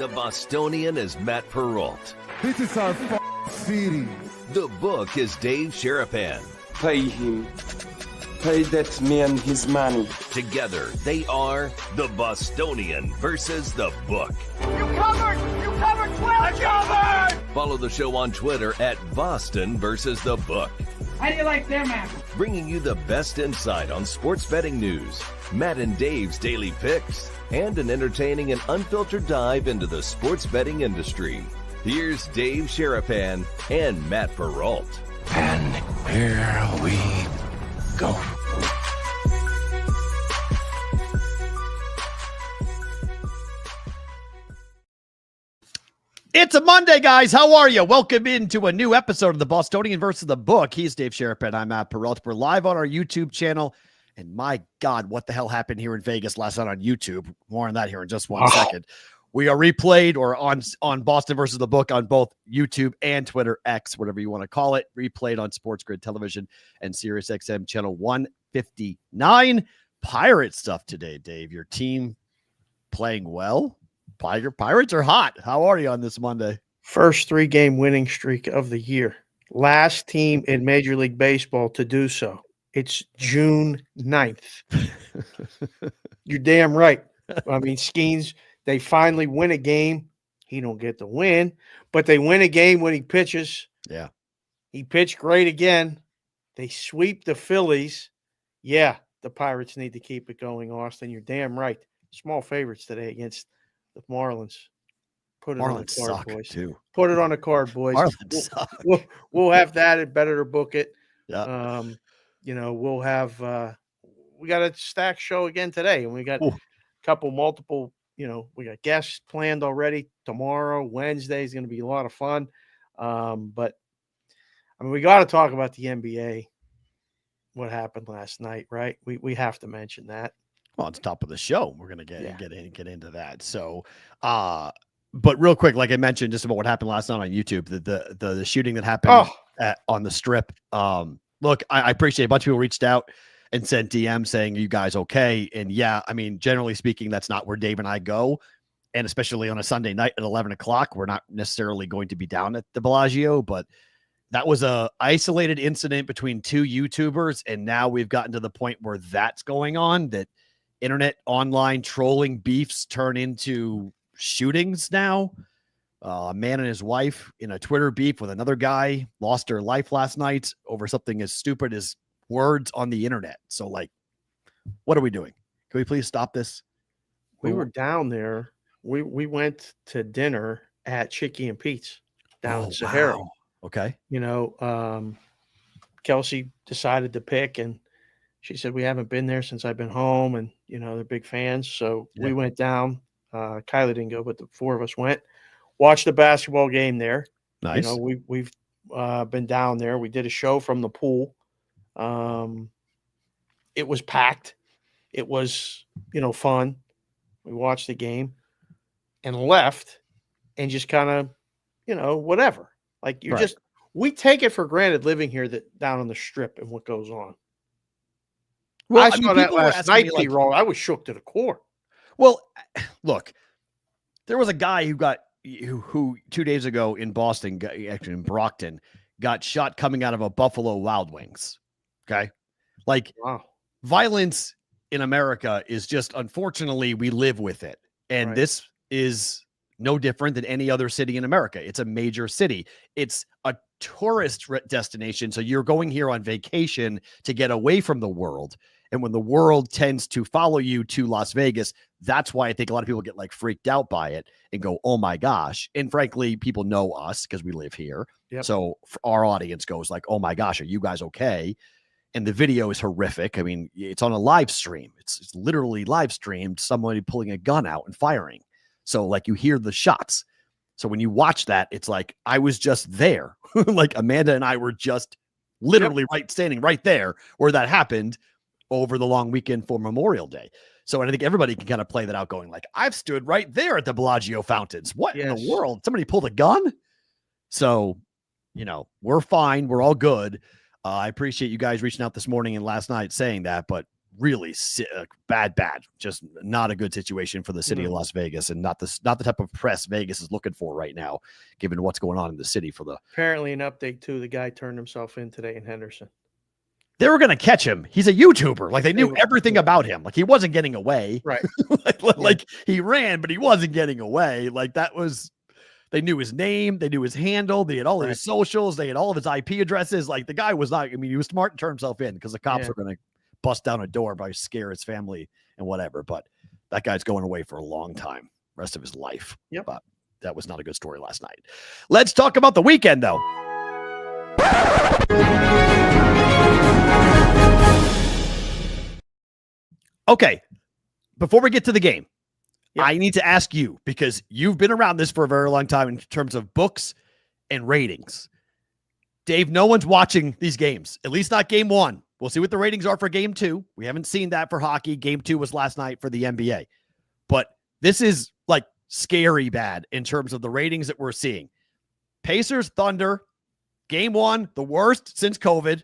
The Bostonian is Matt Perrault. This is our city. The book is Dave Sharapan. Pay him. Pay that man his money. Together, they are The Bostonian versus The Book. You covered 12! I covered! Follow the show on Twitter at Boston versus The Book. How do you like them apples? Bringing you the best insight on sports betting news, Matt and Dave's daily picks, and an entertaining and unfiltered dive into the sports betting industry. Here's Dave Sharapan and Matt Perrault. And here we go. It's a Monday, guys. How are you? Welcome into a new episode of the Bostonian versus the Book. He's Dave Sharapan. I'm Matt Perrault. We're live on our YouTube channel. And my God, what the hell happened here in Vegas last night on YouTube? More on that here in just one second. We are replayed or on Boston versus the Book on both YouTube and Twitter X, whatever you want to call it. Replayed on Sports Grid Television and Sirius XM channel 159. Pirate stuff today, Dave. Your team playing well? Pirates are hot. How are you on this Monday? First 3-game winning streak of the year. Last team in Major League Baseball to do so. It's June 9th. You're damn right. I mean, Skeens, they finally win a game. He don't get the win, but they win a game when he pitches. Yeah. He pitched great again. They sweep the Phillies. Yeah, the Pirates need to keep it going, Austin. You're damn right. Small favorites today against the Marlins. Put it on the card, boys. Too. Put it on the card, boys. We'll have that. It better to book it. Yeah. We'll have we got a stacked show again today, and we got multiple. We got guests planned already tomorrow. Wednesday is going to be a lot of fun. But I mean, we got to talk about the NBA. What happened last night, right? We have to mention that. Well, it's top of the show. We're going to get into that. So, but real quick, like I mentioned, just about what happened last night on YouTube, the shooting that happened on the Strip. Look, I appreciate a bunch of people reached out and sent DM saying, "Are you guys okay?" And yeah, I mean, generally speaking, that's not where Dave and I go. And especially on a Sunday night at 11 o'clock, we're not necessarily going to be down at the Bellagio, but that was a isolated incident between two YouTubers. And now we've gotten to the point where that's going on, that internet online trolling beefs turn into shootings now. A man and his wife in a Twitter beef with another guy lost her life last night over something as stupid as words on the internet. So, like, what are we doing? Can we please stop this? We were down there. We went to dinner at Chicky and Pete's down in Sahara. Wow. Okay. Kelsey decided to pick, and she said, we haven't been there since I've been home, and, they're big fans. So we went down. Kylie didn't go, but the four of us went. Watched the basketball game there. Nice. We've been down there. We did a show from the pool. It was packed. It was, fun. We watched the game and left and just kind of, whatever. Like we take it for granted living here that down on the Strip and what goes on. Well, I saw that last night, Perrault. I was shook to the core. Well, look, there was a guy who 2 days ago in Boston, actually in Brockton, got shot coming out of a Buffalo Wild Wings. Okay. Like, wow. Violence in America is just, unfortunately, we live with it. And this is no different than any other city in America. It's a major city. It's a tourist destination. So you're going here on vacation to get away from the world. And when the world tends to follow you to Las Vegas, that's why I think a lot of people get like freaked out by it and go, oh my gosh. And frankly, people know us because we live here. Yep. So our audience goes like, oh my gosh, are you guys okay? And the video is horrific. I mean, it's on a live stream. It's literally live streamed, somebody pulling a gun out and firing. So like you hear the shots. So when you watch that, it's like, I was just there. Like Amanda and I were just literally standing right there where that happened over the long weekend for Memorial Day. So I think everybody can kind of play that out going like, I've stood right there at the Bellagio fountains. What in the world? Somebody pulled a gun? So, we're fine. We're all good. I appreciate you guys reaching out this morning and last night saying that, but really bad, just not a good situation for the city of Las Vegas, and not the type of press Vegas is looking for right now, given what's going on in the city. Apparently, an update too. The guy turned himself in today in Henderson. They were going to catch him. He's a YouTuber. Like, they knew everything about him. Like, he wasn't getting away. Right. like he ran, but he wasn't getting away. Like, they knew his name. They knew his handle. They had all of his socials. They had all of his IP addresses. Like, the guy was not, I mean, he was smart and turned himself in because the cops were going to bust down a door, probably scare his family and whatever. But that guy's going away for a long time, rest of his life. Yep. But that was not a good story last night. Let's talk about the weekend, though. Okay, before we get to the game, I need to ask you, because you've been around this for a very long time in terms of books and ratings. Dave, no one's watching these games, at least not game one. We'll see what the ratings are for game two. We haven't seen that for hockey. Game two was last night for the NBA. But this is like scary bad in terms of the ratings that we're seeing. Pacers, Thunder, game one, the worst since COVID.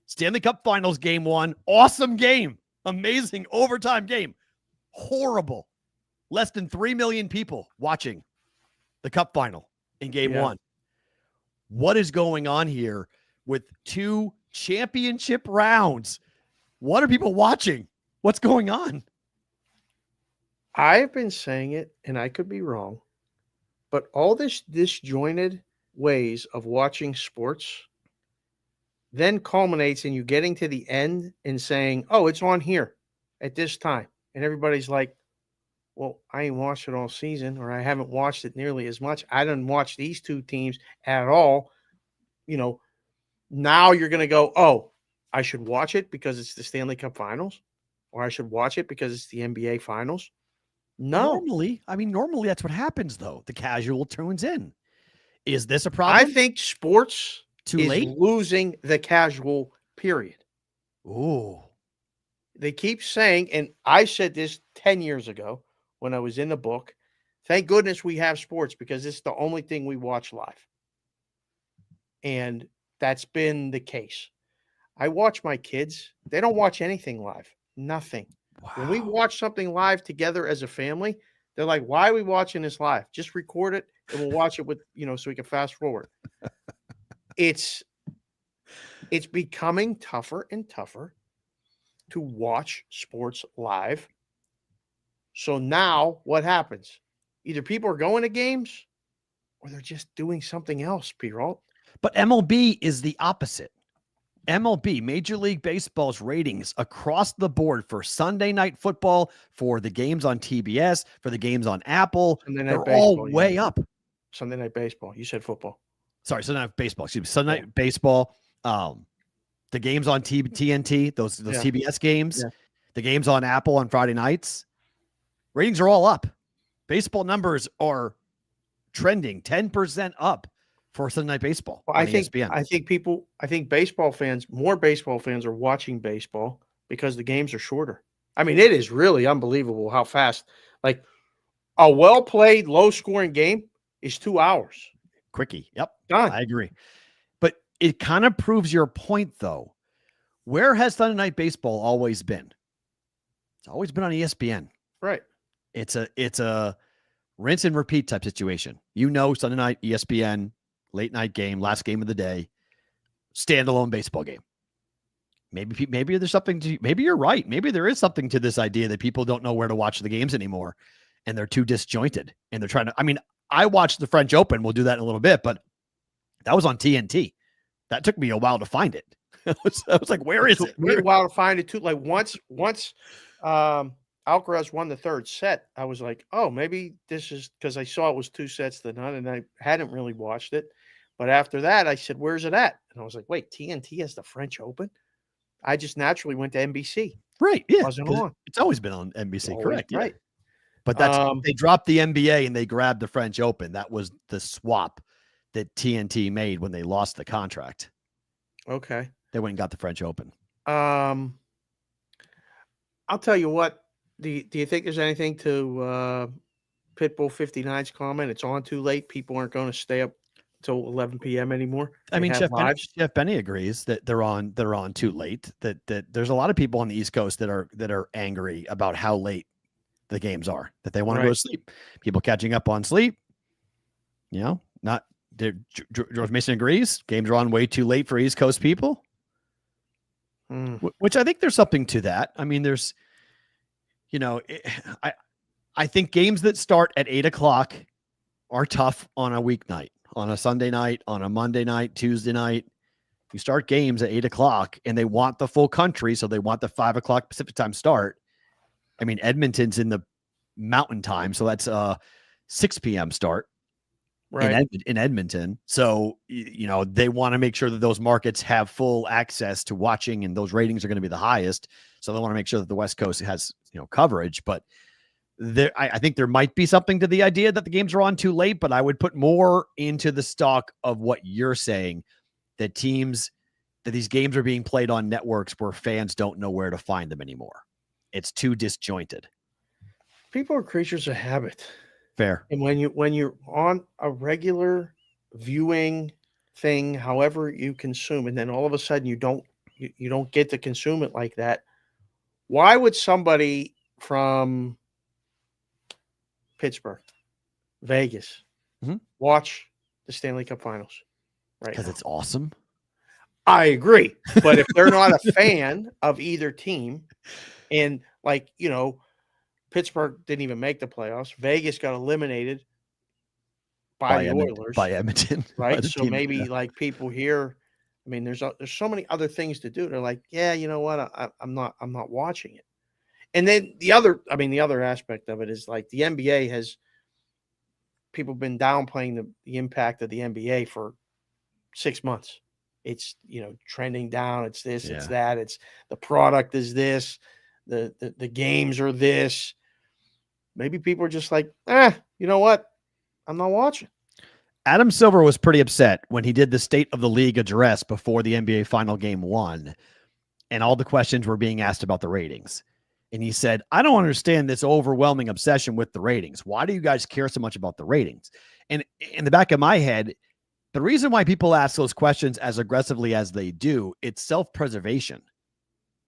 Stanley Cup Finals, game one, awesome game. Amazing overtime game. Horrible. Less than 3 million people watching the Cup Final in game one. What is going on here with two championship rounds? What are people watching? What's going on? I've been saying it, and I could be wrong, but all this disjointed ways of watching sports then culminates in you getting to the end and saying, oh, it's on here at this time. And everybody's like, well, I ain't watched it all season, or I haven't watched it nearly as much. I didn't watch these two teams at all. You know, now you're going to go, oh, I should watch it because it's the Stanley Cup Finals, or I should watch it because it's the NBA Finals. No. Normally that's what happens, though. The casual tunes in. Is this a problem? I think sports is losing the casual, period. Ooh. They keep saying, and I said this 10 years ago when I was in the book, thank goodness we have sports because it's the only thing we watch live. And that's been the case. I watch my kids. They don't watch anything live. Nothing. Wow. When we watch something live together as a family, they're like, why are we watching this live? Just record it and we'll watch it with, so we can fast forward. It's becoming tougher and tougher to watch sports live. So now what happens? Either people are going to games or they're just doing something else, Perrault. But MLB is the opposite. MLB, Major League Baseball's ratings across the board for Sunday Night Football, for the games on TBS, for the games on Apple, they're all way up. Sunday Night Baseball. You said football. Sorry, Sunday Night Baseball. Excuse me. Sunday Night Baseball. The games on TNT, those TBS games, the games on Apple on Friday nights, ratings are all up. Baseball numbers are trending 10% up for Sunday Night Baseball. Well, I think baseball fans, more baseball fans are watching baseball because the games are shorter. I mean, it is really unbelievable how fast, like a well-played, low-scoring game is 2 hours. Quickie. Yep. Done. I agree. But it kind of proves your point, though. Where has Sunday Night Baseball always been? It's always been on ESPN. Right. It's a rinse and repeat type situation. Sunday night, ESPN, late night game, last game of the day, standalone baseball game. Maybe there's something to, maybe you're right. Maybe there is something to this idea that people don't know where to watch the games anymore and they're too disjointed and they're trying to, I watched the French Open. We'll do that in a little bit, but that was on TNT. That took me a while to find it. I was like, where is it? A while to find it too. Like once Alcaraz won the third set, I was like, oh, maybe this is because I saw it was 2 sets to none and I hadn't really watched it. But after that, I said, where's it at? And I was like, wait, TNT has the French Open? I just naturally went to NBC. Right. Yeah. It wasn't on. It's always been on NBC. Correct. Right. Yeah. But they dropped the NBA and they grabbed the French Open. That was the swap that TNT made when they lost the contract. Okay. They went and got the French Open. I'll tell you what. Do you think there's anything to Pitbull 59's comment? It's on too late. People aren't going to stay up till 11 p.m. anymore. I mean, They have lives. Chef Benny agrees that they're on too late. That there's a lot of people on the East Coast that are angry about how late the games are. That they want to go to sleep. People catching up on sleep. You know, not George Mason agrees. Games are on way too late for East Coast people. Which I think there's something to that. I mean, there's, you know, I think games that start at 8:00 are tough on a weeknight, on a Sunday night, on a Monday night, Tuesday night. You start games at 8:00 and they want the full country. So they want the 5:00 Pacific time start. I mean, Edmonton's in the mountain time. So that's 6 p.m. start. Right. In Edmonton. So, you know, they want to make sure that those markets have full access to watching, and those ratings are going to be the highest. So they want to make sure that the West Coast has, you know, coverage. But I think there might be something to the idea that the games are on too late, but I would put more into the stock of what you're saying, that these games are being played on networks where fans don't know where to find them anymore. It's too disjointed. People are creatures of habit. Fair. And when you're on a regular viewing thing, however you consume, and then all of a sudden you don't get to consume it like that, why would somebody from Pittsburgh, Vegas, watch the Stanley Cup Finals? Right? Because it's awesome. I agree. But if they're not a fan of either team, and like, you know, Pittsburgh didn't even make the playoffs. Vegas got eliminated by the Oilers, by Edmonton, right? So maybe like people here, I mean, there's so many other things to do. They're like, yeah, you know what? I'm not watching it. And then the other aspect of it is like the NBA has people been downplaying the impact of the NBA for 6 months. It's, you know, trending down. It's this, it's that. It's the product is this. The games are this. Maybe people are just like, you know what? I'm not watching. Adam Silver was pretty upset when he did the State of the League address before the NBA Final Game 1, and all the questions were being asked about the ratings. And he said, I don't understand this overwhelming obsession with the ratings. Why do you guys care so much about the ratings? And in the back of my head, the reason why people ask those questions as aggressively as they do, it's self-preservation.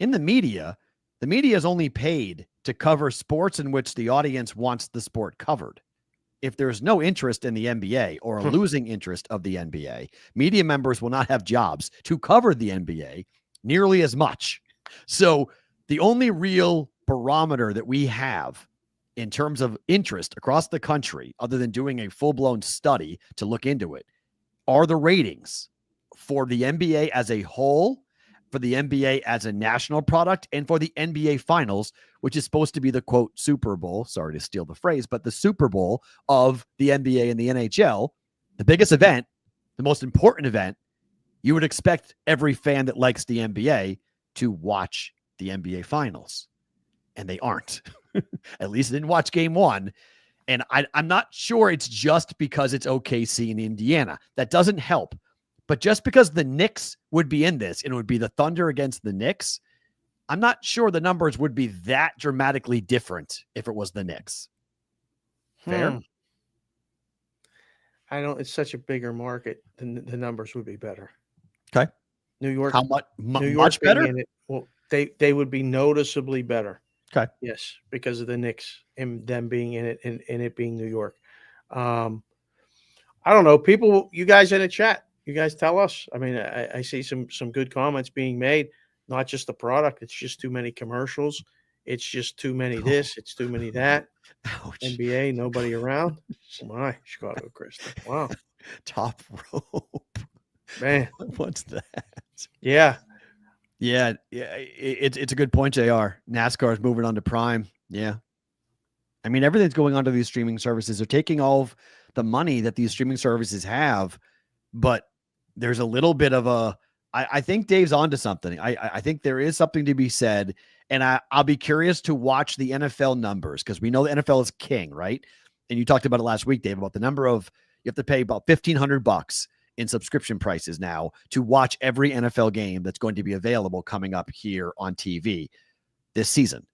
In the media is only paid to cover sports in which the audience wants the sport covered. If there's no interest in the NBA or a losing interest of the NBA, media members will not have jobs to cover the NBA nearly as much. So the only real barometer that we have in terms of interest across the country, other than doing a full-blown study to look into it, are the ratings for the NBA as a whole, for the NBA as a national product, and for the NBA Finals, which is supposed to be the, quote, Super Bowl. Sorry to steal the phrase, but the Super Bowl of the NBA and the NHL, the biggest event, the most important event. You would expect every fan that likes the NBA to watch the NBA Finals, and they aren't. At least they didn't watch Game 1. And I'm not sure it's just because it's OKC in Indiana. That doesn't help. But just because the Knicks would be in this, and it would be the Thunder against the Knicks, I'm not sure the numbers would be that dramatically different if it was the Knicks. Fair? It's such a bigger market. The numbers would be better. Okay. New York. How much? New York much better? Well, they would be noticeably better. Okay. Yes, because of the Knicks and them being in it and it being New York. I don't know. People, you guys in the chat, you guys tell us. I mean, I see some good comments being made. Not just the product. It's just too many commercials. It's just too many this. It's too many that. Ouch. NBA, nobody around. My Chicago Crystal. Wow. Top rope. Man. What's that? Yeah. Yeah. It's a good point, JR. NASCAR is moving on to Prime. Yeah. I mean, everything's going on to these streaming services. They're taking all of the money that these streaming services have, but there's a little bit of a, I think Dave's onto something. I think there is something to be said, and I'll be curious to watch the NFL numbers, because we know the NFL is king, right? And you talked about it last week, Dave, about the number of, you have to pay about $1,500 in subscription prices now to watch every NFL game that's going to be available coming up here on TV this season.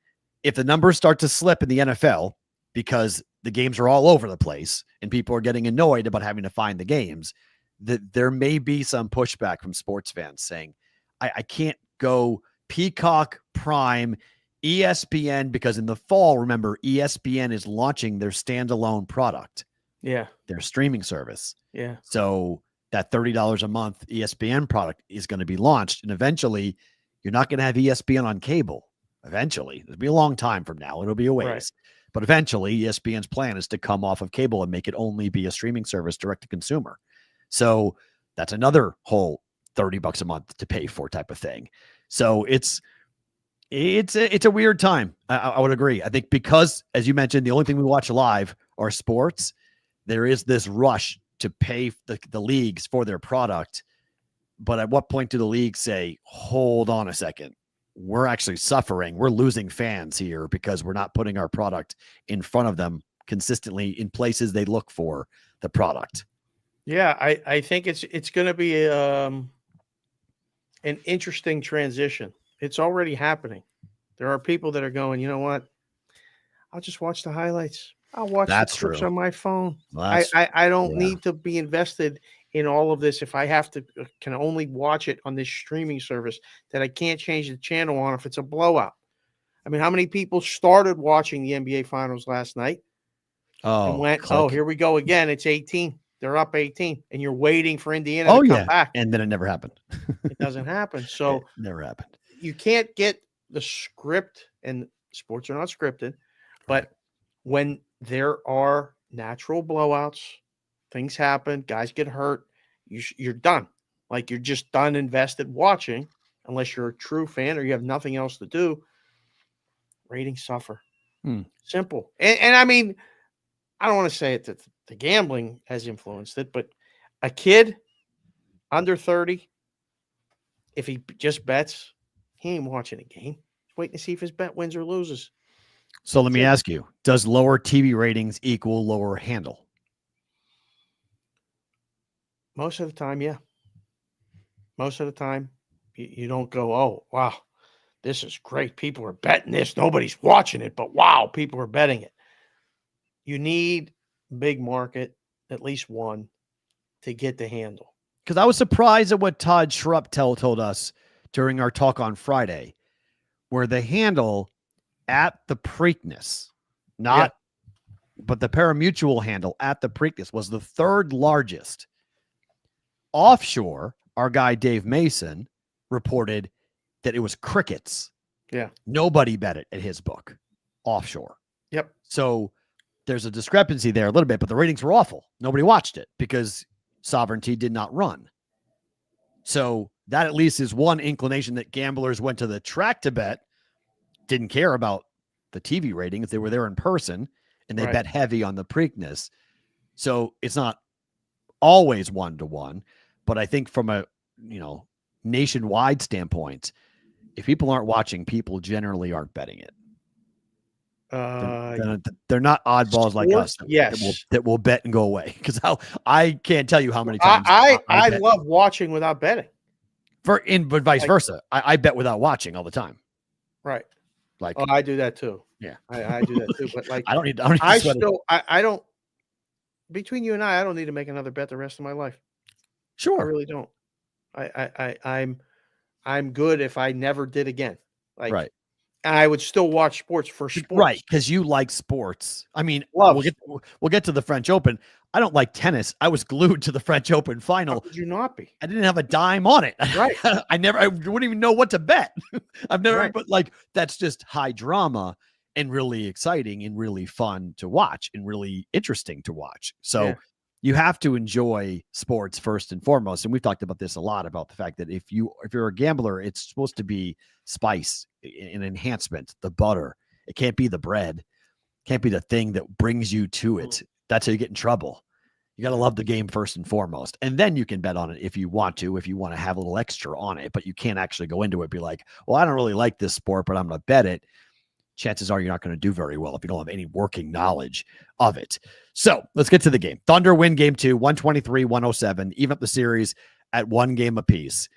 If the numbers start to slip in the NFL because the games are all over the place and people are getting annoyed about having to find the games, that there may be some pushback from sports fans saying, I can't go Peacock, Prime, ESPN, because in the fall, remember, ESPN is launching their standalone product. Yeah. Their streaming service. Yeah. So that $30 a month ESPN product is going to be launched. And eventually you're not going to have ESPN on cable. Eventually, it'll be a long time from now. It'll be a ways, Right. But eventually ESPN's plan is to come off of cable and make it only be a streaming service direct to consumer. So that's another whole $30 a month to pay for type of thing. So it's a weird time. I would agree. I think because, as you mentioned, the only thing we watch live are sports. There is this rush to pay the leagues for their product. But at what point do the leagues say, hold on a second, we're actually suffering. We're losing fans here because we're not putting our product in front of them consistently in places they look for the product. Yeah, I think it's going to be an interesting transition. It's already happening. There are people that are going, you know what? I'll just watch the highlights. I'll watch the clips on my phone. I don't need to be invested in all of this if I can only watch it on this streaming service that I can't change the channel on if it's a blowout. I mean, how many people started watching the NBA Finals last night and went, here we go again. It's 18. They're up 18, and you're waiting for Indiana to come back. And then it never happened. It doesn't happen. So it never happened. You can't get the script, and sports are not scripted, but when there are natural blowouts, things happen, guys get hurt, you're done. Like, you're just done invested watching, unless you're a true fan or you have nothing else to do. Ratings suffer. Simple. And I mean, I don't want to say it that the gambling has influenced it, but a kid under 30, if he just bets, he ain't watching a game. He's waiting to see if his bet wins or loses. So let me ask you, does lower TV ratings equal lower handle? Most of the time, yeah. Most of the time, you don't go, oh, wow, this is great. People are betting this. Nobody's watching it, but wow, people are betting it. You need big market, at least one, to get the handle. Because I was surprised at what Todd Sharapan told us during our talk on Friday, where the handle at the Preakness, but the pari-mutuel handle at the Preakness was the third largest. Offshore, our guy Dave Mason reported that it was crickets. Yeah. Nobody bet it at his book. Offshore. Yep. So there's a discrepancy there a little bit, but the ratings were awful. Nobody watched it because Soverignity did not run. So that at least is one inclination that gamblers went to the track to bet, didn't care about the TV ratings. They were there in person and they bet heavy on the Preakness. So it's not always 1-to-1, but I think from a, nationwide standpoint, if people aren't watching, people generally aren't betting it. They're not oddballs like us that will bet and go away. Because I can't tell you how many times I love watching without betting. But vice versa. I bet without watching all the time. Right. Like, I do that too. Yeah, I do that too. But like, I don't need. I don't. Between you and I don't need to make another bet the rest of my life. Sure, I really don't. I'm good if I never did again. Like, right. I would still watch sports for sports. Right, because you like sports. I mean, we'll get to the French Open. I don't like tennis. I was glued to the French Open final. How could you not be? I didn't have a dime on it. Right. I wouldn't even know what to bet. I've never, but like, that's just high drama and really exciting and really fun to watch and really interesting to watch. So you have to enjoy sports first and foremost. And we've talked about this a lot, about the fact that if you're a gambler, it's supposed to be spice, an enhancement, the butter. It can't be the bread. It can't be the thing that brings you to it. That's how you get in trouble. You got to love the game first and foremost. And then you can bet on it if you want to have a little extra on it, but you can't actually go into it, be like, well, I don't really like this sport, but I'm going to bet it. Chances are you're not going to do very well if you don't have any working knowledge of it. So let's get to the game. Thunder win game 2, 123-107, even up the series at 1 game apiece.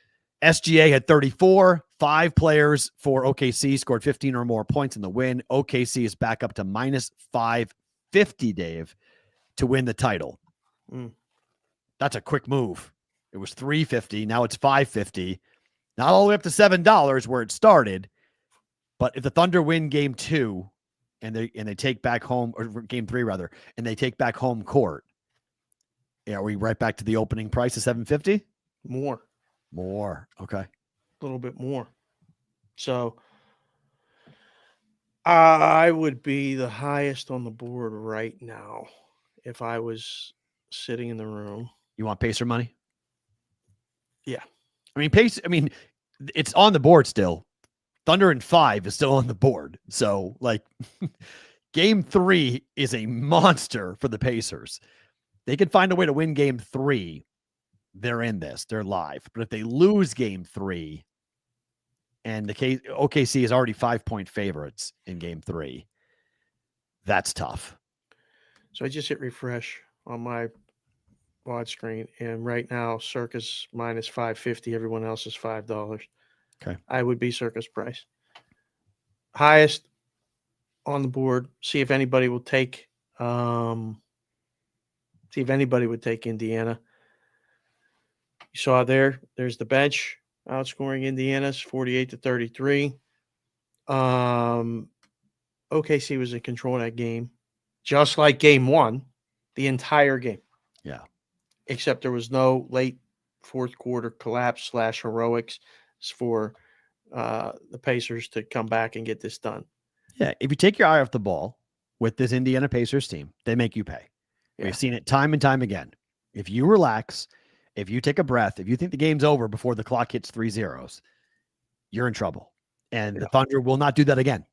SGA had 34, 5 players for OKC scored 15 or more points in the win. OKC is back up to minus 550, Dave, to win the title. That's a quick move. It was $3.50. Now it's $5.50. Not all the way up to $7 where it started. But if the Thunder win game 2 and they take back home, or game 3 rather, and they take back home court, are we right back to the opening price of $7.50? More. Okay. A little bit more. So I would be the highest on the board right now if I was sitting in the room. You want Pacer money? Yeah. I mean, it's on the board still. Thunder in 5 is still on the board. So, like, game 3 is a monster for the Pacers. They could find a way to win game 3. They're in this. They're live. But if they lose game 3, and the OKC is already 5-point favorites in game 3, that's tough. So I just hit refresh on my wide screen, and right now Circus minus 550. Everyone else is $5. Okay. I would be Circus price. Highest on the board. See if anybody will take Indiana. You saw there's the bench outscoring Indiana's 48-33. OKC was in control of that game, just like game 1, the entire game. Yeah. Except there was no late fourth quarter collapse / heroics for the Pacers to come back and get this done. Yeah. If you take your eye off the ball with this Indiana Pacers team, they make you pay. Yeah. We've seen it time and time again. If you relax, if you take a breath, if you think the game's over before the clock hits 3 zeros, you're in trouble. And the Thunder will not do that again.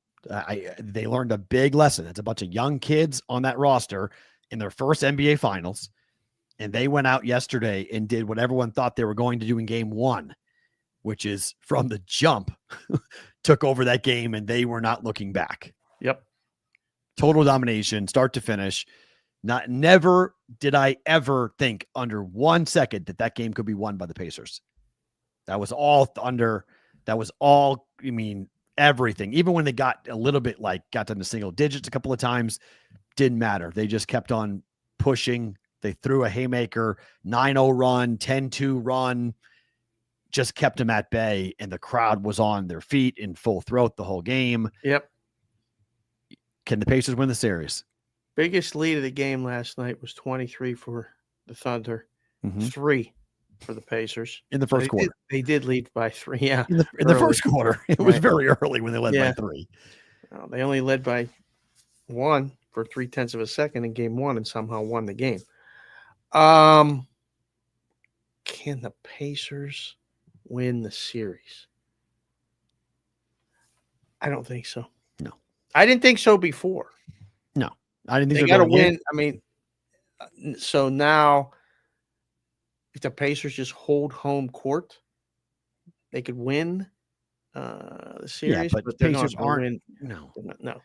They learned a big lesson. It's a bunch of young kids on that roster in their first NBA Finals, and they went out yesterday and did what everyone thought they were going to do in game 1, which is from the jump, took over that game, and they were not looking back. Yep. Total domination, start to finish. Never did I ever think under 1 second that game could be won by the Pacers. That was all Thunder. That was all, everything. Even when they got a little bit got down to single digits a couple of times, didn't matter. They just kept on pushing. They threw a haymaker, 9-0 run, 10-2 run, just kept them at bay, and the crowd was on their feet in full throat the whole game. Yep. Can the Pacers win the series? Biggest lead of the game last night was 23 for the Thunder, 3 for the Pacers. In the first quarter. They did lead by 3, yeah. In the first quarter. It was very early when they led by 3. Well, they only led by 1 for 0.3 of a second in game 1 and somehow won the game. Can the Pacers win the series? I don't think so. No. I didn't think so before. No. I didn't think they got to win. So now if the Pacers just hold home court, they could win the series. Yeah, but they're Pacers not win. No. No.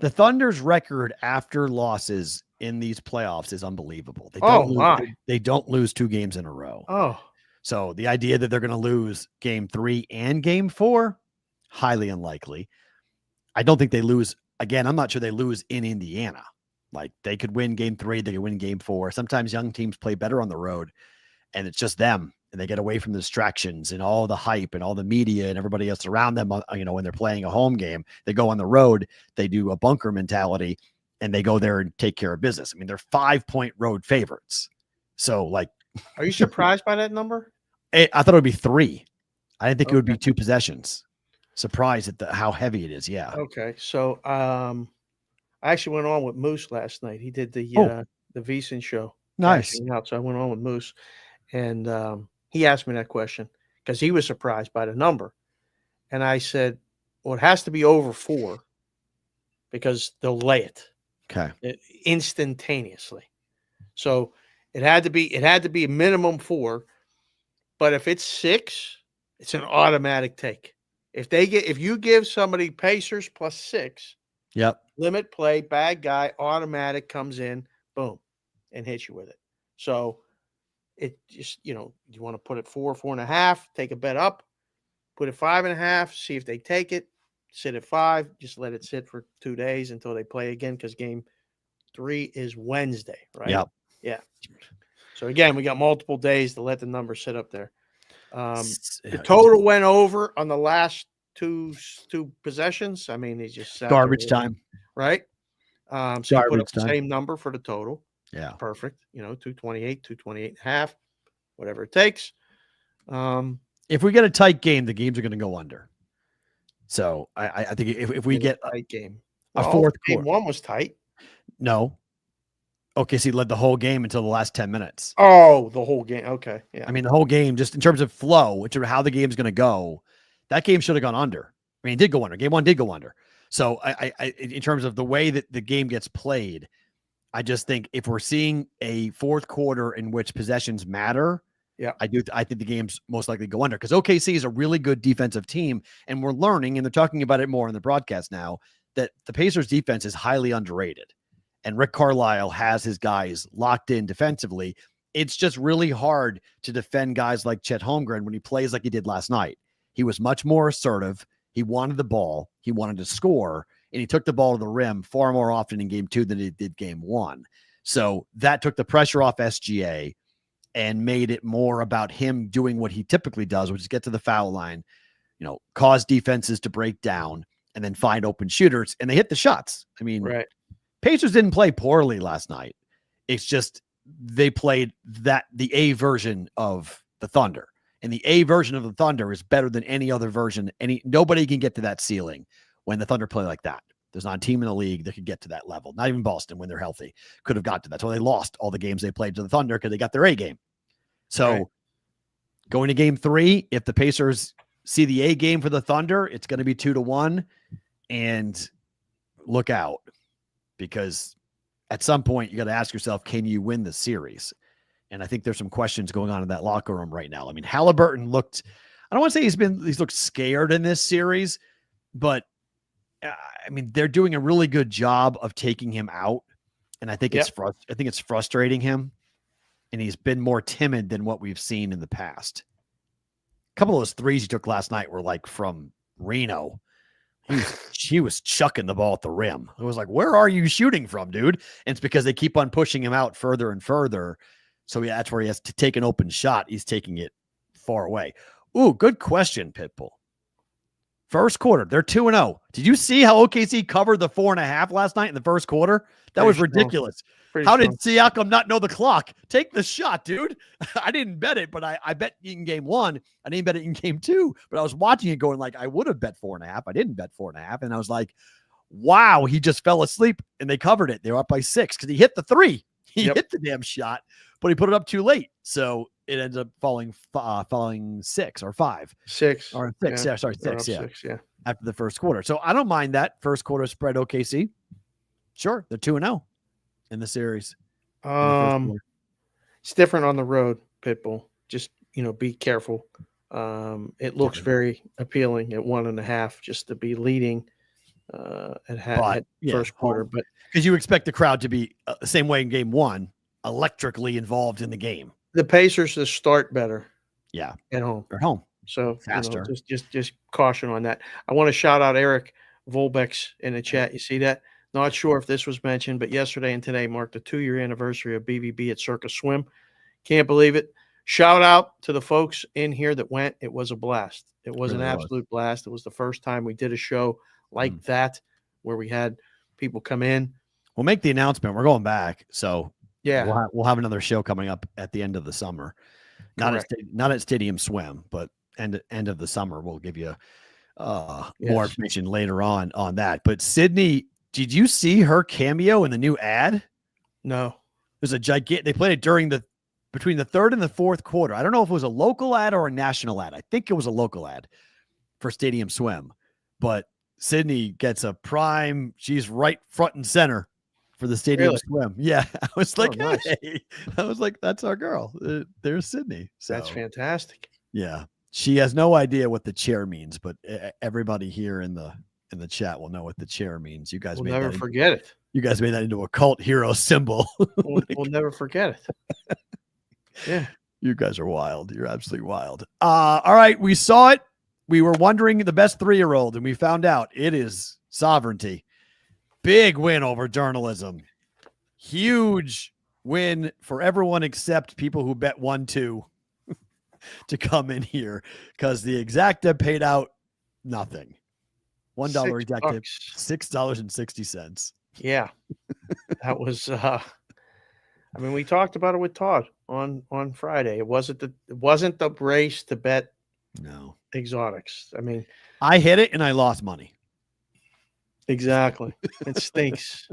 The Thunder's record after losses in these playoffs is unbelievable. They don't lose 2 games in a row. Oh. So the idea that they're going to lose game 3 and game 4, highly unlikely. I don't think they lose. Again, I'm not sure they lose in Indiana. They could win game 3, they could win game 4. Sometimes young teams play better on the road, and it's just them, and they get away from the distractions and all the hype and all the media and everybody else around them. When they're playing a home game, they go on the road, they do a bunker mentality, and they go there and take care of business. They're 5-point road favorites. So, are you surprised by that number? I thought it would be 3. I didn't think it would be 2 possessions. Surprised at how heavy it is. Yeah. Okay. So, I actually went on with Moose last night. He did the VSiN show. Nice. So I went on with Moose, and he asked me that question because he was surprised by the number. And I said, well, it has to be over 4 because they'll lay it. Okay. Instantaneously. So it had to be a minimum 4, but if it's 6, it's an automatic take. If you give somebody Pacers plus 6, yep. Limit play, bad guy, automatic comes in, boom, and hits you with it. So it just, you want to put it 4, 4.5, take a bet up, put it 5.5, see if they take it, sit at 5, just let it sit for 2 days until they play again because game 3 is Wednesday, right? Yep. Yeah. So again, we got multiple days to let the number sit up there. The Yeah, total went over on the last two possessions. I mean, he just sat there garbage waiting, time. right? So you put up Garbage the time. same number for the total. Yeah. Perfect. 228, 228 and a half, whatever it takes. If we get a tight game, the games are going to go under. So I think if we get a tight game, a fourth game quarter, one was tight. no. OKC led the whole game until the last 10 minutes. Oh, the whole game. Okay. Yeah. I mean, the whole game, just in terms of flow, in terms of how the game's going to go, that game should have gone under. I mean, it did go under. Game one did go under. So I in terms of the way that the game gets played, I just think if we're seeing a fourth quarter in which possessions matter, yeah, I think the game's most likely go under because OKC is a really good defensive team, and we're learning, and they're talking about it more in the broadcast now, that the Pacers defense is highly underrated. And Rick Carlisle has his guys locked in defensively. It's just really hard to defend guys like Chet Holmgren when he plays like he did last night. He was much more assertive. He wanted the ball. He wanted to score, and he took the ball to the rim far more often in game two than he did game one. So that took the pressure off SGA and made it more about him doing what he typically does, which is get to the foul line, cause defenses to break down and then find open shooters. And they hit the shots. I mean, right. Pacers didn't play poorly last night. It's just they played the A version of the Thunder. And the A version of the Thunder is better than any other version. Nobody can get to that ceiling when the Thunder play like that. There's not a team in the league that could get to that level. Not even Boston, when they're healthy, could have got to that. That's why they lost all the games they played to the Thunder, because they got their A game. So going to game three, if the Pacers see the A game for the Thunder, it's going to be 2-1. And look out, because at some point you got to ask yourself, can you win the series? And I think there's some questions going on in that locker room right now. I mean, Halliburton looked, I don't want to say he's looked scared in this series, but I mean, they're doing a really good job of taking him out. And I think it's frustrating him. And he's been more timid than what we've seen in the past. A couple of those threes he took last night were like from Reno. He was chucking the ball at the rim. It was like, where are you shooting from, dude? And it's because they keep on pushing him out further and further. So that's where he has to take an open shot. He's taking it far away. Ooh, good question, Pitbull. First quarter, they're 2-0. Did you see how OKC covered the 4.5 last night in the first quarter? That was ridiculous. How did Siakam not know the clock? Take the shot, dude. I didn't bet it, but I bet in game one. I didn't bet it in game two, but I was watching it going like, I would have bet 4.5. I didn't bet 4.5. And I was like, wow, he just fell asleep and they covered it. They were up by 6 because he hit the 3. He hit the damn shot, but he put it up too late. So it ends up falling 6 or 5. 6. Or 6. Yeah, sorry, 6. Yeah. 6, yeah. After the first quarter. So I don't mind that first quarter spread OKC. Sure. They're 2-0 in the series. It's different on the road, Pitbull. Just, be careful. It looks very appealing at 1.5 just to be leading at first quarter. But because you expect the crowd to be the same way in game one, electrically involved in the game. The Pacers to start better. Yeah. At home. They're home. So faster. Just caution on that. I want to shout out Eric Volbeck's in the chat. You see that? Not sure if this was mentioned, but yesterday and today marked the 2-year anniversary of BVB at Circus Swim. Can't believe it. Shout out to the folks in here that went. It was a blast. It was an absolute blast. It was the first time we did a show like that where we had people come in. We'll make the announcement. We're going back. So yeah, we'll have another show coming up at the end of the summer. Not at Stadium Swim, but end of the summer. We'll give you more information later on that. But Sydney, did you see her cameo in the new ad? No. There's a gigantic. They played it between the third and the fourth quarter. I don't know if it was a local ad or a national ad. I think it was a local ad for Stadium Swim. But Sydney gets a prime. She's right front and center for the Stadium Swim. Yeah, I was like, nice. Hey, I was like, that's our girl. There's Sydney. So, that's fantastic. Yeah, she has no idea what the chair means, but everybody here in the chat will know what the chair means. You guys will never forget it. You guys made that into a cult hero symbol. We'll never forget it. Yeah, you guys are wild. You're absolutely wild. All right, we saw it. We were wondering the best 3-year-old, and we found out it is Soverignity. Big win over journalism. Huge win for everyone except people who bet 1-2 to come in here, because the exacta paid out nothing. $1 exacta, $6.60. Yeah. That was I mean, we talked about it with Todd on Friday. It wasn't the race to bet No exotics. I mean, I hit it and I lost money. Exactly. It stinks.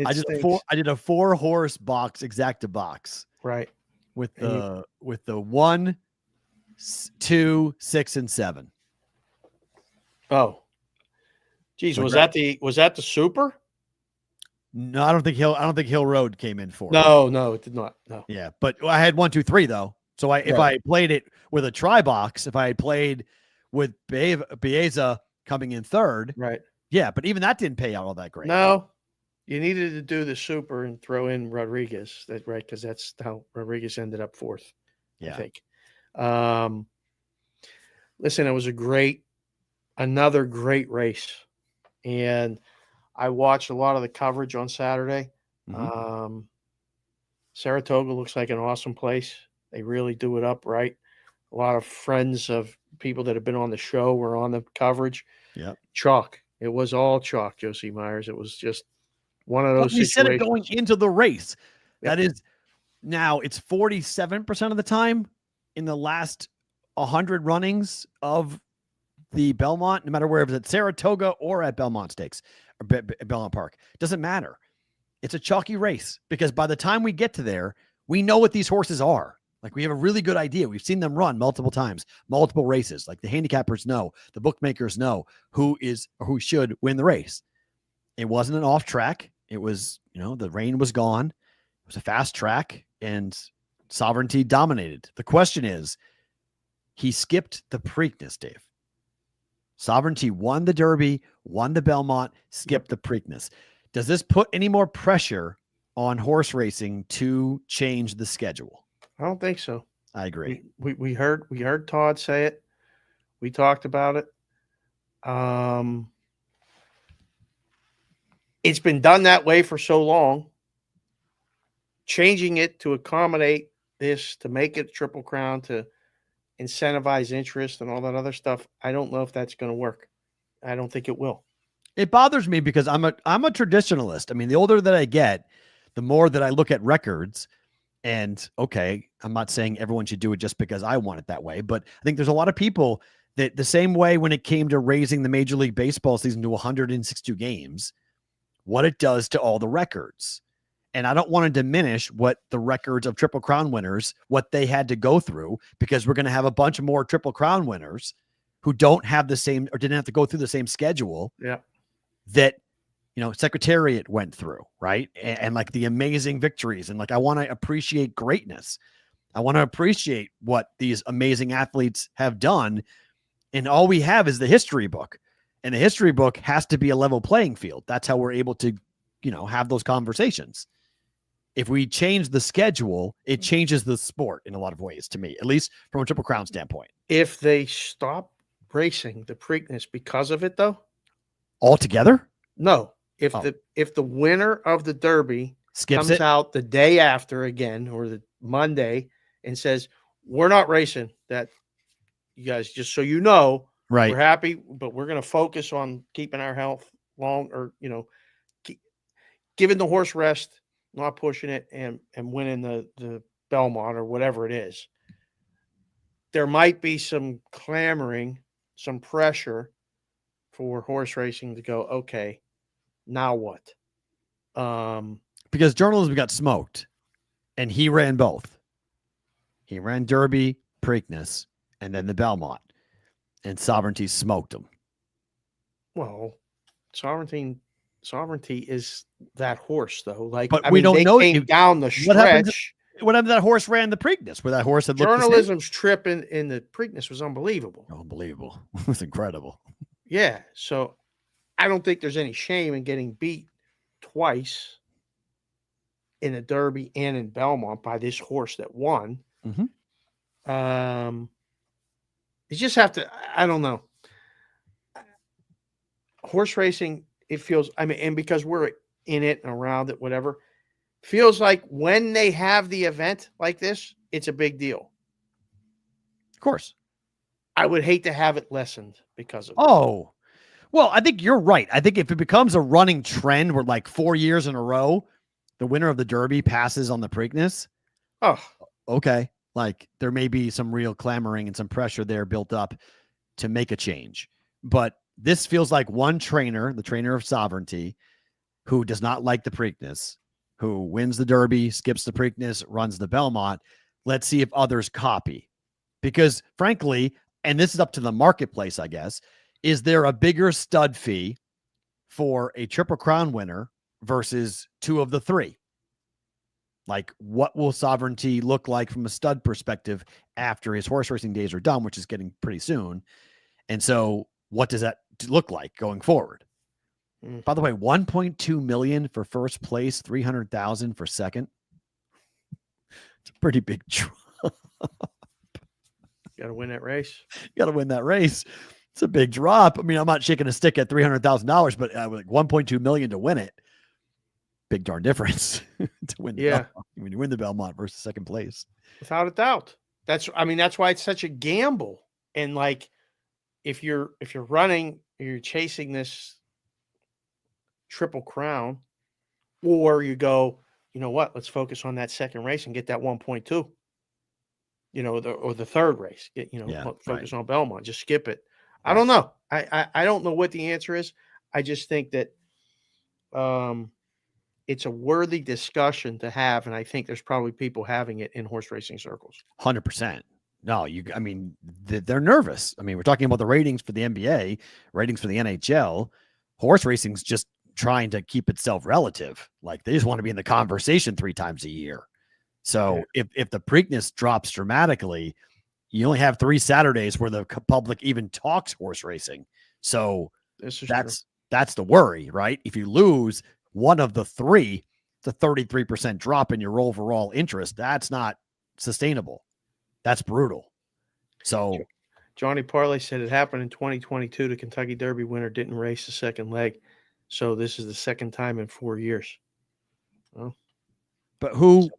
I did a 4-horse box, exacta box. Right. With the 1, 2, 6, and 7. Oh. Geez, was that the super? No, I don't think Hill Road came in for it. No, it did not. No. Yeah, but I had 1, 2, 3 though. So if I played it with a try box, if I had played with Bieza coming in third, right? Yeah, but even that didn't pay out all that great. No, you needed to do the super and throw in Rodriguez. Right? Because that's how Rodriguez ended up fourth. Yeah. I think. Listen, it was another great race, and I watched a lot of the coverage on Saturday. Mm-hmm. Saratoga looks like an awesome place. They really do it up right. A lot of friends of people that have been on the show were on the coverage. Yeah, chalk. It was all chalk, Josie Myers. It was just one of those. We said it going into the race. Yep. That is, now it's 47% of the time in the last 100 runnings of the Belmont, no matter where it's at Saratoga or at Belmont Stakes or Belmont Park. Doesn't matter. It's a chalky race because by the time we get to there, we know what these horses are. Like, we have a really good idea. We've seen them run multiple times, multiple races. Like, the handicappers know, the bookmakers know who should win the race. It wasn't an off track. It was, the rain was gone. It was a fast track, and Sovereignty dominated. The question is, he skipped the Preakness, Dave. Sovereignty won the Derby, won the Belmont, skipped the Preakness. Does this put any more pressure on horse racing to change the schedule? I don't think so. I agree. We heard Todd say it. We talked about it. It's been done that way for so long. Changing it to accommodate this, to make it Triple Crown, to incentivize interest and all that other stuff, I don't know if that's going to work. I don't think it will. It bothers me because I'm a traditionalist. I mean, the older that I get, the more that I look at records. And okay, I'm not saying everyone should do it just because I want it that way, but I think there's a lot of people that the same way when it came to raising the Major League Baseball season to 162 games, what it does to all the records. And I don't want to diminish what the records of Triple Crown winners, what they had to go through, because we're going to have a bunch of more Triple Crown winners who don't have the same, or didn't have to go through the same schedule that, Secretariat went through, right? And like the amazing victories. And like, I want to appreciate greatness. I want to appreciate what these amazing athletes have done. And all we have is the history book. And the history book has to be a level playing field. That's how we're able to, have those conversations. If we change the schedule, it changes the sport in a lot of ways, to me, at least from a Triple Crown standpoint. If they stop racing the Preakness because of it, though? Altogether? No. If the winner of the Derby comes out the day after again, or the Monday, and says, we're not racing that, you guys, just so you know, right, we're happy, but we're going to focus on keeping our health long, or, giving the horse rest, not pushing it, and winning the Belmont or whatever it is. There might be some clamoring, some pressure for horse racing to go, okay, now what? Because journalism got smoked, and he ran both. He ran Derby, Preakness, and then the Belmont, and Sovereignty smoked him. Well, Sovereignty is that horse, though. Like, but we don't know. Came down the stretch. What happened to that horse ran the Preakness, where that horse had journalism's trip in the Preakness was unbelievable. Unbelievable. It was incredible. Yeah. So I don't think there's any shame in getting beat twice in the Derby and in Belmont by this horse that won. Mm-hmm. You just have to, I don't know. Horse racing, it feels, and because we're in it and around it, whatever, feels like when they have the event like this, it's a big deal. Of course. I would hate to have it lessened because of it. Oh, well, I think you're right. I think if it becomes a running trend where like 4 years in a row, the winner of the Derby passes on the Preakness. Oh, okay. Like there may be some real clamoring and some pressure there built up to make a change. But this feels like one trainer, the trainer of Sovereignty, who does not like the Preakness, who wins the Derby, skips the Preakness, runs the Belmont. Let's see if others copy. Because frankly, and this is up to the marketplace, I guess, is there a bigger stud fee for a Triple Crown winner versus two of the three? Like, what will Sovereignty look like from a stud perspective after his horse racing days are done, which is getting pretty soon? And so what does that look like going forward? By the way, 1.2 million for first place, 300,000 for second. It's a pretty big drop. got to win that race. You got to win that race. It's a big drop. I mean, I'm not shaking a stick at $300,000, but like 1.2 million to win it. Big darn difference to win. Belmont, when you win the Belmont versus second place, without a doubt. That's why it's such a gamble. And like, if you're running, you're chasing this Triple Crown, or you go, you know what? Let's focus on that second race and get that 1.2. You know, or the third race. Focus on Belmont. Just skip it. I don't know. I don't know what the answer is. I just think that it's a worthy discussion to have, and I think there's probably people having it in horse racing circles. 100%. No, they're nervous. I mean, we're talking about the ratings for the NBA, ratings for the NHL. Horse racing's just trying to keep itself relative. Like they just want to be in the conversation 3 times a year. So if the Preakness drops dramatically, you only have 3 Saturdays where the public even talks horse racing. So that's the worry, right? If you lose one of the 3, it's a 33% drop in your overall interest. That's not sustainable. That's brutal. So Johnny Parlay said it happened in 2022. The Kentucky Derby winner didn't race the second leg. So this is the second time in 4 years. Well, but who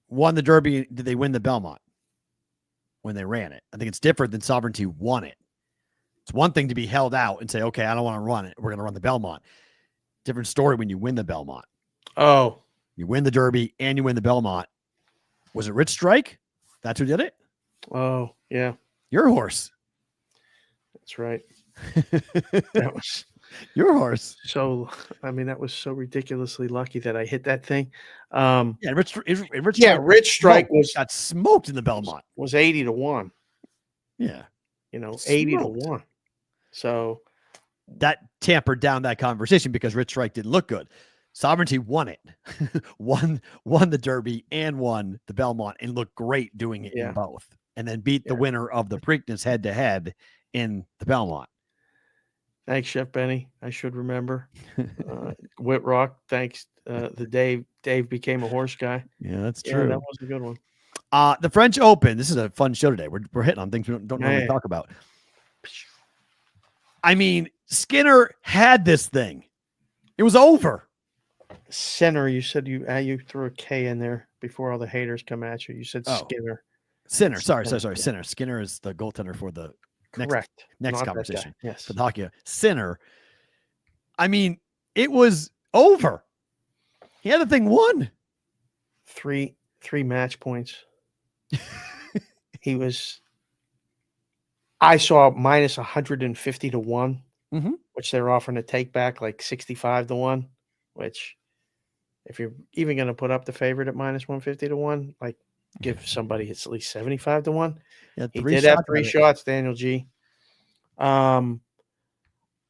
won the Derby? Did they win the Belmont when they ran it? I think it's different than Sovereignty won it. It's one thing to be held out and say, okay, I don't want to run it. We're going to run the Belmont. Different story when you win the Belmont. Oh, you win the Derby and you win the Belmont. Was it Rich Strike? That's who did it? Oh, yeah. Your horse. That's right. That was your horse. So, I mean, that was so ridiculously lucky that I hit that thing. Rich Strike got smoked in the Belmont. Was 80-1. Yeah. 80-1. So that tampered down that conversation because Rich Strike didn't look good. Sovereignty won it, won the Derby and won the Belmont and looked great doing it in both, and then beat the winner of the Preakness head to head in the Belmont. Thanks, Chef Benny. I should remember. Whitrock. Thanks. The Dave became a horse guy. Yeah, that's true. Yeah, that was a good one. The French Open. This is a fun show today. We're hitting on things we don't normally talk about. I mean, Skinner had this thing. It was over. Sinner, you said you threw a K in there before all the haters come at you. You said Skinner. Sinner. Sorry. Sinner. Skinner is the goaltender for the next conversation. Yes. For the hockey. Sinner. I mean, it was over. He had the thing won. Three match points. I saw minus 150-1, which they're offering to take back like 65-1, which if you're even going to put up the favorite at minus 150-1, like give somebody at least 75-1. Yeah, he did have 3 shots, Daniel G. I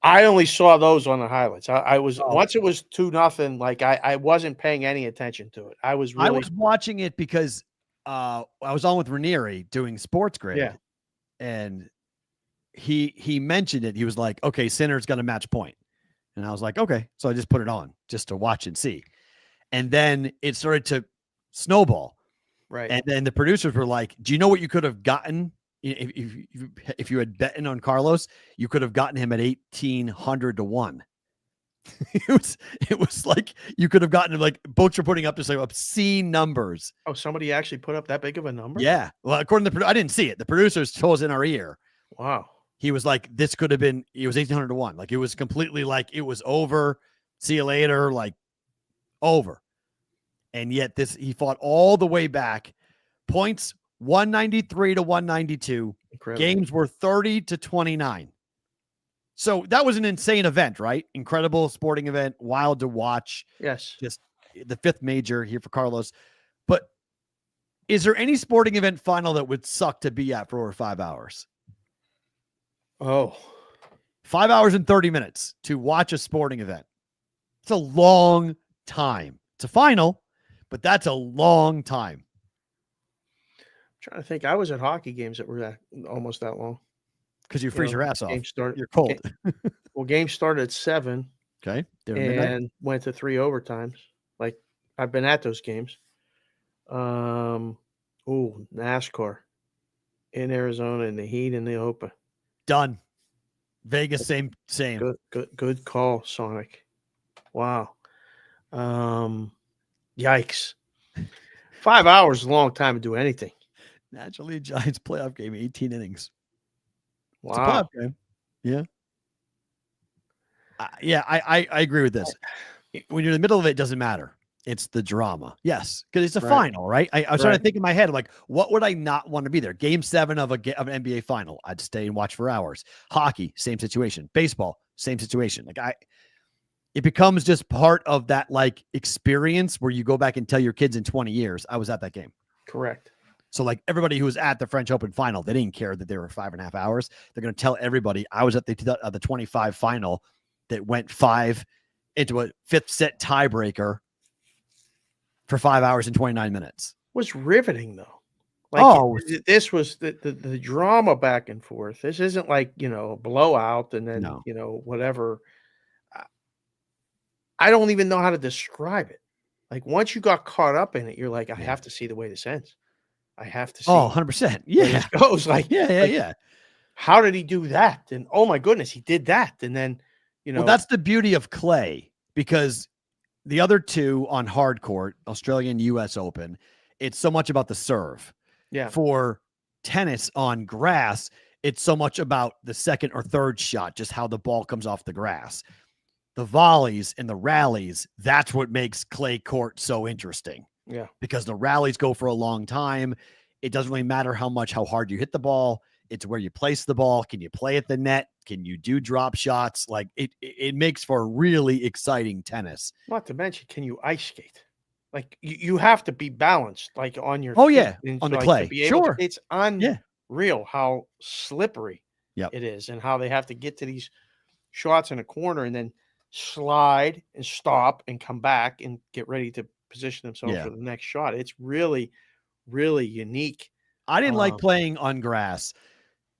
only saw those on the highlights. Once it was 2-0, like I wasn't paying any attention to it. I was watching it because I was on with Ranieri doing Sports Grid, and he mentioned it. He was like, "Okay, Sinner's got a match point," and I was like, "Okay," so I just put it on just to watch and see, and then it started to snowball, right? And then the producers were like, "Do you know what you could have gotten if you had betting on Carlos? You could have gotten him at 1,800-1." It was like you could have gotten like books were putting up just like obscene numbers. Oh, somebody actually put up that big of a number? Yeah. Well, according to I didn't see it. The producers told us in our ear. Wow. He was like, this could have been, it was 1,800 to 1. Like it was completely like it was over. See you later. Like over. And yet he fought all the way back. Points 193 to 192. Incredible. Games were 30 to 29. So that was an insane event, right? Incredible sporting event, wild to watch. Yes. Just the fifth major here for Carlos. But is there any sporting event final that would suck to be at for over 5 hours? Oh, 5 hours and 30 minutes to watch a sporting event. It's a long time. It's a final, but that's a long time. I'm trying to think. I was at hockey games that were almost that long. Because you freeze your ass off. You're cold. Game started at 7. Okay. And went to 3 overtimes. Like I've been at those games. NASCAR in Arizona in the heat and the open. Done. Vegas, same. Good call, Sonic. Wow. Yikes. 5 hours is a long time to do anything. National League Giants playoff game, 18 innings. Wow. It's a playoff game. Yeah. I agree with this. When you're in the middle of it, it doesn't matter. It's the drama. Yes. Because it's a final, right? I was trying to think in my head, like, what would I not want to be there? Game 7 of an NBA final. I'd stay and watch for hours. Hockey, same situation. Baseball, same situation. Like it becomes just part of that like experience where you go back and tell your kids in 20 years, I was at that game. Correct. So like everybody who was at the French Open final, they didn't care that they were 5.5 hours. They're going to tell everybody I was at the 25 final that went 5 into a 5th set tiebreaker for 5 hours and 29 minutes. Was riveting though. Like this was the drama back and forth. This isn't like, a blowout and then, whatever. I don't even know how to describe it. Like once you got caught up in it, you're like, I have to see the way this ends. I have to see. Oh, 100%. Yeah. It goes like, yeah. How did he do that? And oh my goodness, he did that. And then, well, that's the beauty of clay, because the other two on hard court, Australian US Open, it's so much about the serve. Yeah. For tennis on grass, it's so much about the second or third shot, just how the ball comes off the grass. The volleys and the rallies, that's what makes clay court so interesting. Yeah. Because the rallies go for a long time. It doesn't really matter how hard you hit the ball. It's where you place the ball. Can you play at the net? Can you do drop shots? Like it makes for really exciting tennis. Not to mention, can you ice skate? Like you have to be balanced, like on your on the clay. Sure. It's unreal how slippery it is and how they have to get to these shots in a corner and then slide and stop and come back and get ready to position themselves for the next shot. It's really, really unique. I didn't like playing on grass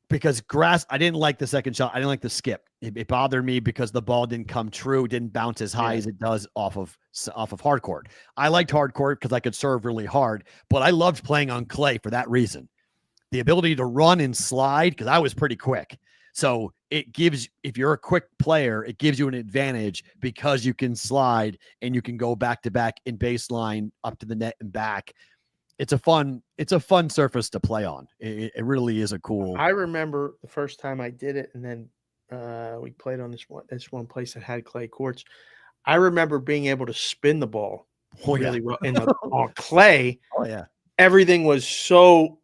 because grass, I didn't like the second shot. I didn't like the skip. It bothered me because the ball didn't come true. It didn't bounce as high as it does off of hard court. I liked hard court because I could serve really hard, but I loved playing on clay for that reason. The ability to run and slide, because I was pretty quick. So it gives, if you're a quick player, it gives you an advantage because you can slide and you can go back to back in baseline up to the net and back. It's a fun surface to play on. It really is a cool. I remember the first time I did it, and then we played on this one place that had clay courts. I remember being able to spin the ball really well on clay. Oh yeah, everything was so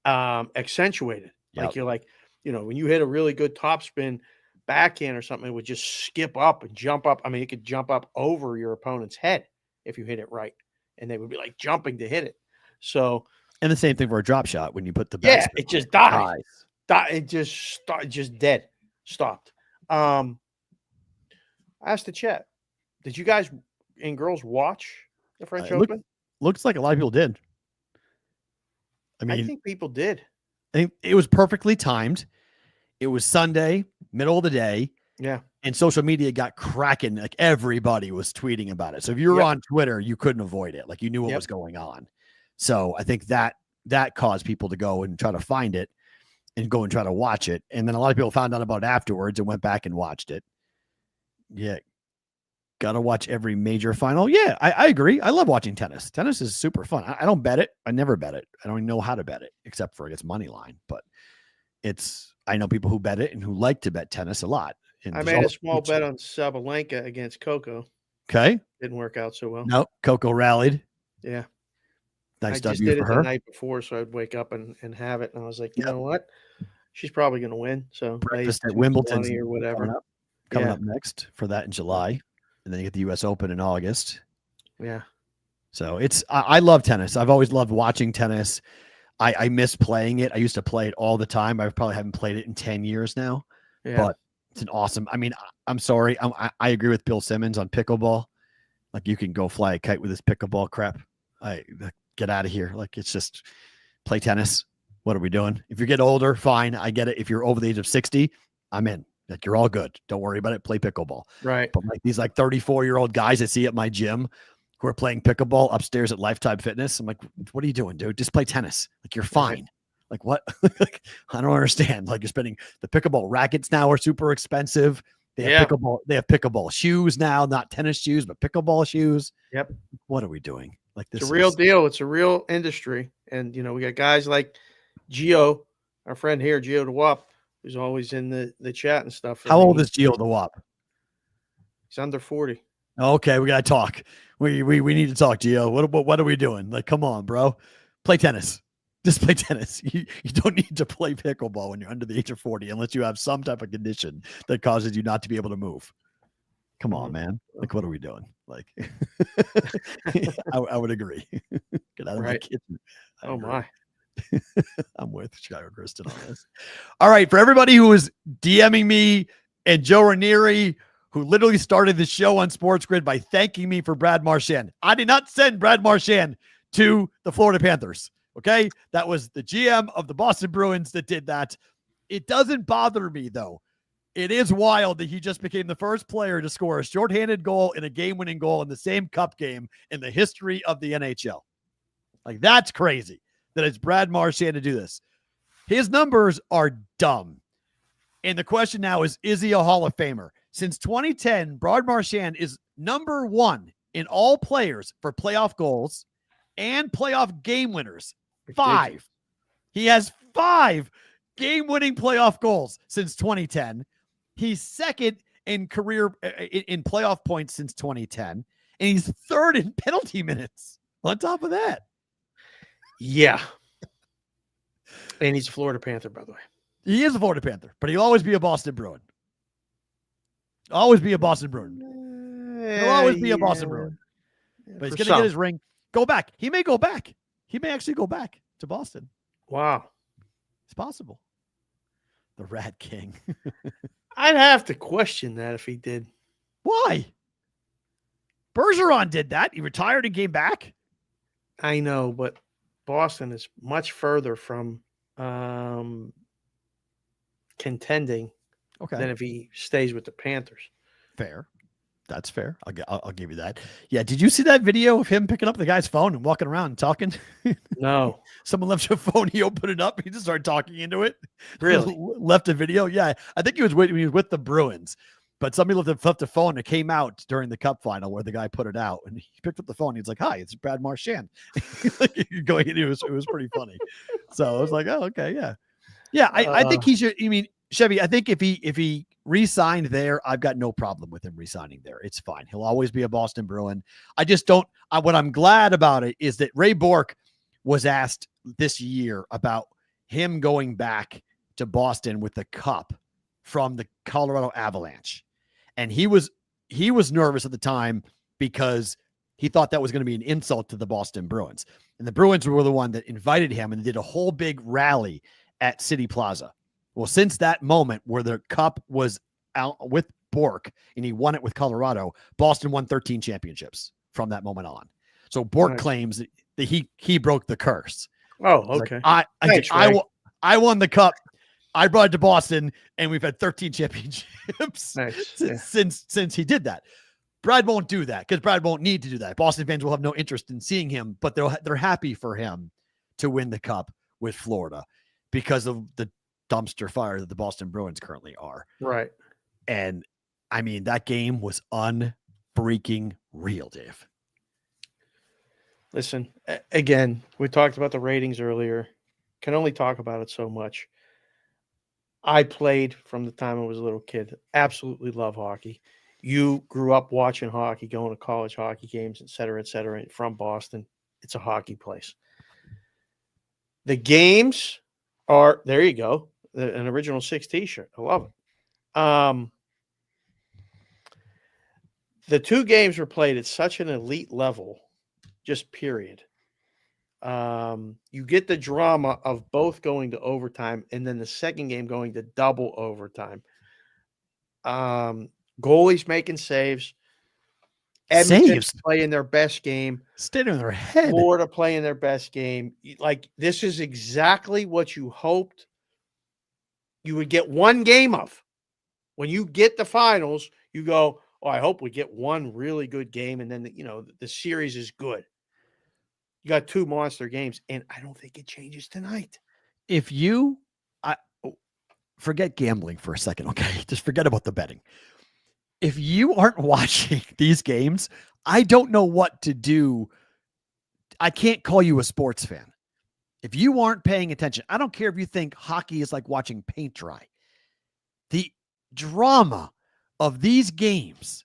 accentuated. Yep. Like you're like, when you hit a really good topspin backhand or something, it would just skip up and jump up. I mean, it could jump up over your opponent's head if you hit it right, and they would be like jumping to hit it. So, and the same thing for a drop shot when you put the it just dies. It just dead stopped. I asked the chat, did you guys and girls watch the French Open? Looks like a lot of people did. I mean, I think people did. I think it was perfectly timed. It was Sunday, middle of the day. Yeah. And social media got cracking. Like everybody was tweeting about it. So if you were on Twitter, you couldn't avoid it. Like you knew what was going on. So I think that caused people to go and try to find it and go and try to watch it. And then a lot of people found out about it afterwards and went back and watched it. Yeah. got to watch every major final. Yeah, I agree. I love watching tennis. Tennis is super fun. I don't bet it. I never bet it. I don't even know how to bet it except for its money line. But I know people who bet it and who like to bet tennis a lot. And I made a small bet on Sabalenka against Coco. Okay. Didn't work out so well. No, Coco rallied. Yeah. Nice I just W did for it her. the night before, so I'd wake up and have it. And I was like, you know what? She's probably going to win. So Breakfast at Wimbledon or whatever. Coming up next for that in July. And then you get the U.S. Open in August. Yeah. So I love tennis. I've always loved watching tennis. I miss playing it. I used to play it all the time. I probably haven't played it in 10 years now. Yeah. But it's an awesome. I mean, I'm sorry. I agree with Bill Simmons on pickleball. Like, you can go fly a kite with this pickleball crap. Get out of here. Like, it's just play tennis. What are we doing? If you get older, fine. I get it. If you're over the age of 60, I'm in. Like, you're all good. Don't worry about it. Play pickleball. Right. But like these 34-year-old guys I see at my gym who are playing pickleball upstairs at Lifetime Fitness, I'm like, what are you doing, dude? Just play tennis. Like, you're fine. Right. Like, what? Like, I don't understand. Like, you're spending the pickleball rackets now are super expensive. They have pickleball shoes now, not tennis shoes, but pickleball shoes. Yep. What are we doing? Like, this it's a real deal. It's a real industry. And, we got guys like Gio, our friend here, Gio DeWap, who's always in the chat and stuff. How old is Gio DeWap? He's under 40. Okay, we got to talk. We need to talk, Gio. What are we doing? Like, come on, bro. Play tennis. Just play tennis. You don't need to play pickleball when you're under the age of 40 unless you have some type of condition that causes you not to be able to move. Come on, man. Like, what are we doing? Like, I would agree. Get out of my kitchen. Oh, my. I'm with Chicago Kristen on this. All right. For everybody who was DMing me and Joe Ranieri, who literally started the show on Sports Grid by thanking me for Brad Marchand. I did not send Brad Marchand to the Florida Panthers. Okay. That was the GM of the Boston Bruins that did that. It doesn't bother me, though. It is wild that he just became the first player to score a shorthanded goal and a game-winning goal in the same cup game in the history of the NHL. Like, that's crazy that it's Brad Marchand to do this. His numbers are dumb. And the question now is he a Hall of Famer? Since 2010, Brad Marchand is number 1 in all players for playoff goals and playoff game winners. 5. He has 5 game-winning playoff goals since 2010. He's second in career in playoff points since 2010, and he's third in penalty minutes on top of that. Yeah. And he's a Florida Panther, by the way. He is a Florida Panther, but he'll always be a Boston Bruin. Always be a Boston Bruin. He'll always be a Boston Bruin. But he's going to get his ring. Go back. He may go back. He may actually go back to Boston. Wow. It's possible. The Rat King. I'd have to question that if he did. Why? Bergeron did that. He retired and came back. I know, but Boston is much further from contending than if he stays with the Panthers. Fair. That's fair. I'll give you that. Yeah. Did you see that video of him picking up the guy's phone and walking around and talking? No. Someone left your phone. He opened it up. He just started talking into it. Really? Left a video. Yeah. I think he was with the Bruins, but somebody left the phone. It came out during the Cup Final where the guy put it out, and he picked up the phone. He's like, "Hi, it's Brad Marchand." It was pretty funny. So I was like, "Oh, okay, yeah, yeah." I think he should. I mean, Chevy. I think if he re-signed there, I've got no problem with him re-signing there. It's fine. He'll always be a Boston Bruin. I just don't. What I'm glad about it is that Ray Bourque was asked this year about him going back to Boston with the cup from the Colorado Avalanche. And he was nervous at the time because he thought that was going to be an insult to the Boston Bruins. And the Bruins were the one that invited him and did a whole big rally at City Plaza. Well, since that moment where the cup was out with Bourque and he won it with Colorado, Boston won 13 championships from that moment on. So Bourque claims that he broke the curse. Oh, okay. Like, I won the cup. I brought it to Boston, and we've had 13 championships since he did that. Brad won't do that because Brad won't need to do that. Boston fans will have no interest in seeing him, but they're happy for him to win the cup with Florida because of the dumpster fire that the Boston Bruins currently are. Right. And I mean, that game was unfucking freaking real, Dave. Listen, again, we talked about the ratings earlier. Can only talk about it so much. I played from the time I was a little kid. Absolutely love hockey. You grew up watching hockey, going to college hockey games, et cetera, from Boston. It's a hockey place. The games are, there you go, an original 6 t-shirt. I love it. The 2 games were played at such an elite level, just period. You get the drama of both going to overtime and then the second game going to double overtime. Goalies making saves. Edmonton playing their best game. Staying in their head. Florida playing their best game. Like, this is exactly what you hoped you would get one game of. When you get the finals, you go, oh, I hope we get one really good game. And then, the series is good. You got 2 monster games, and I don't think it changes tonight. If forget gambling for a second, okay? Just forget about the betting. If you aren't watching these games, I don't know what to do. I can't call you a sports fan. If you aren't paying attention, I don't care if you think hockey is like watching paint dry. The drama of these games,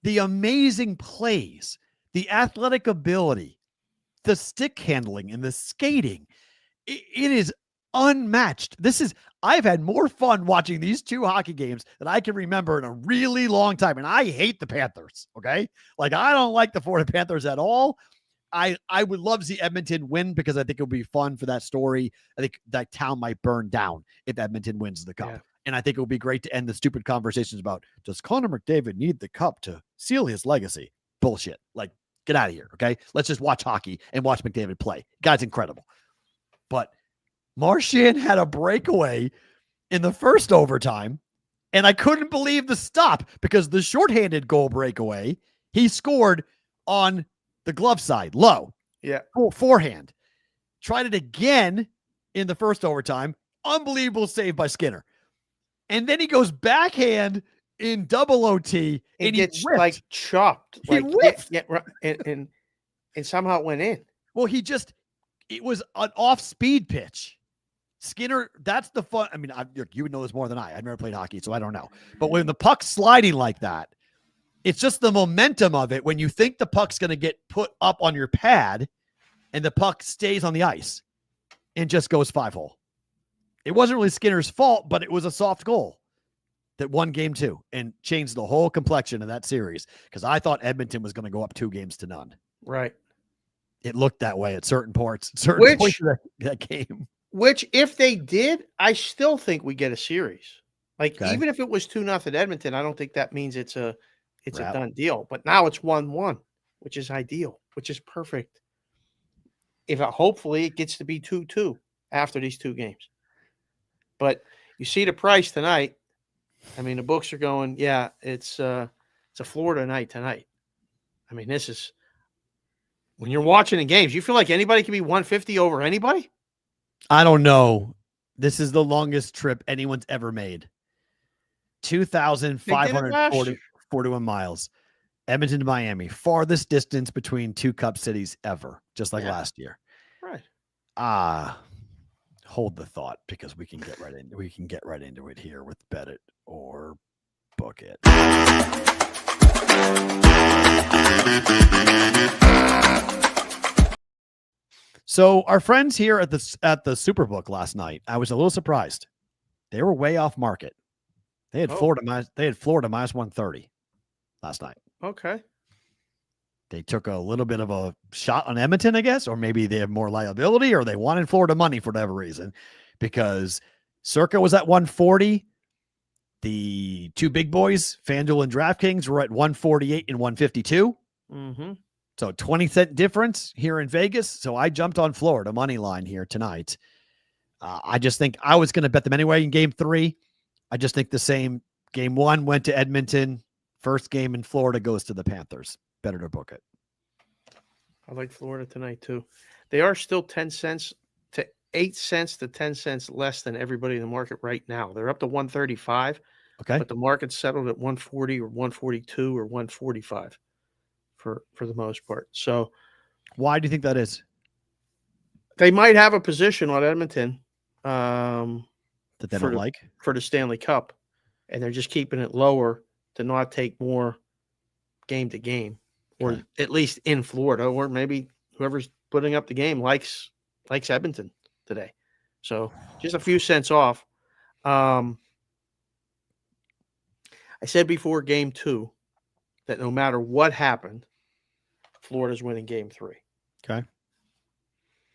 the amazing plays, the athletic ability, the stick handling and the skating, it is unmatched. I've had more fun watching these 2 hockey games than I can remember in a really long time. And I hate the Panthers. Okay. Like, I don't like the Florida Panthers at all. I would love to see Edmonton win because I think it would be fun for that story. I think that town might burn down if Edmonton wins the cup. Yeah. And I think it would be great to end the stupid conversations about, does Connor McDavid need the cup to seal his legacy? Bullshit. Like, get out of here. Okay. Let's just watch hockey and watch McDavid play. Guy's incredible. But Marchand had a breakaway in the first overtime, and I couldn't believe the stop because the shorthanded goal breakaway, he scored on the glove side, low. Yeah. Forehand. Tried it again in the first overtime. Unbelievable save by Skinner. And then he goes backhand in double OT and he gets whipped. Like chopped. He whipped. Yeah, and somehow it went in. Well, it was an off-speed pitch. Skinner, that's the fun. I mean, you would know this more than I. I've never played hockey, so I don't know. But when the puck's sliding like that, it's just the momentum of it when you think the puck's going to get put up on your pad and the puck stays on the ice and just goes 5-hole. It wasn't really Skinner's fault, but it was a soft goal that won game 2 and changed the whole complexion of that series because I thought Edmonton was going to go up 2-0. Right. It looked that way at certain points of that game. Which, if they did, I still think we get a series. Like, even if it was 2-0 Edmonton, I don't think that means it's a done deal. But now it's 1-1, which is ideal, which is perfect. Hopefully it gets to be 2-2 after these 2 games. But you see the price tonight. I mean, the books are going, it's a Florida night tonight. I mean, this is when you're watching the games, you feel like anybody can be 150 over anybody? I don't know. This is the longest trip anyone's ever made. 2,541 miles. Edmonton to Miami. Farthest distance between 2 cup cities ever, just like last year. Right. Hold the thought because we can get right into it here with Bet It or Book It. So our friends here at the Superbook last night, I was a little surprised. They were way off market. They had Florida minus 130 last night. Okay. They took a little bit of a shot on Edmonton, I guess, or maybe they have more liability or they wanted Florida money for whatever reason because Circa was at 140. The 2 big boys, FanDuel and DraftKings, were at 148 and 152. Mm-hmm. So 20-cent difference here in Vegas. So I jumped on Florida money line here tonight. I just think I was going to bet them anyway in game 3. I just think the same. Game 1 went to Edmonton. First game in Florida goes to the Panthers. Better to book it. I like Florida tonight too. They are still 10 cents to 8 cents to 10 cents less than everybody in the market right now. They're up to 135. Okay. But the market's settled at 140 or 142 or 145. for the most part. So Why do you think that is? they might have a position on Edmonton That they for don't like? for the Stanley Cup, and they're just keeping it lower to not take more game to game, or Okay. at least in Florida, or maybe whoever's putting up the game likes Edmonton today. So just a few cents off. I said before game 2 that no matter what happened, Florida's winning game 3. Okay.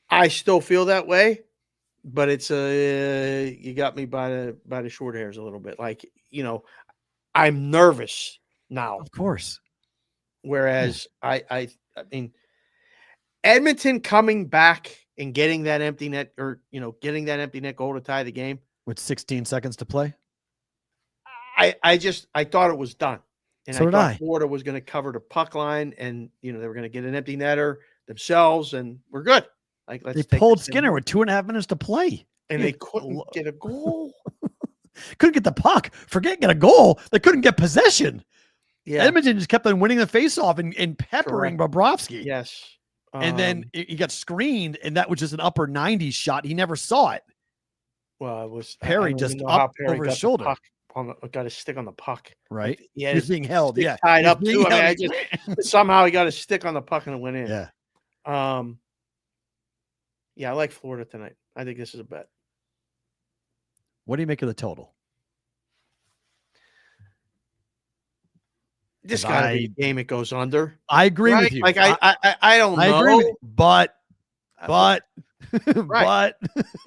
I still feel that way, but it's you got me by the short hairs a little bit. Like, I'm nervous now. Of course. Whereas I mean, Edmonton coming back and getting that empty net, or getting that empty net goal to tie the game With 16 seconds to play? I thought it was done. And So I did thought I. Florida was going to cover the puck line, and they were going to get an empty netter themselves, and we're good. Like, let's They take pulled this Skinner in. with 2.5 minutes to play. And they Good couldn't Lord. get a goal. Couldn't get the puck. Forget get a goal. They couldn't get possession. Yeah. Edmonton just kept on winning the faceoff and peppering Bobrovsky. Yes. And then he got screened, and that was just an upper 90s shot. He never saw it. well, it was Perry I don't just even know how up Perry over his got the shoulder. puck got his stick on the puck. Right? Yeah, He's being held. stick Yeah. tied He's up being too. I mean, held. I just somehow he got his stick on the puck and it went in. Yeah. Yeah, I like Florida tonight. I think this is a bet. What do you make of the total? This 'Cause got to be a game it goes under. I agree Right? with you. Like I don't I know. agree with you. But Right. but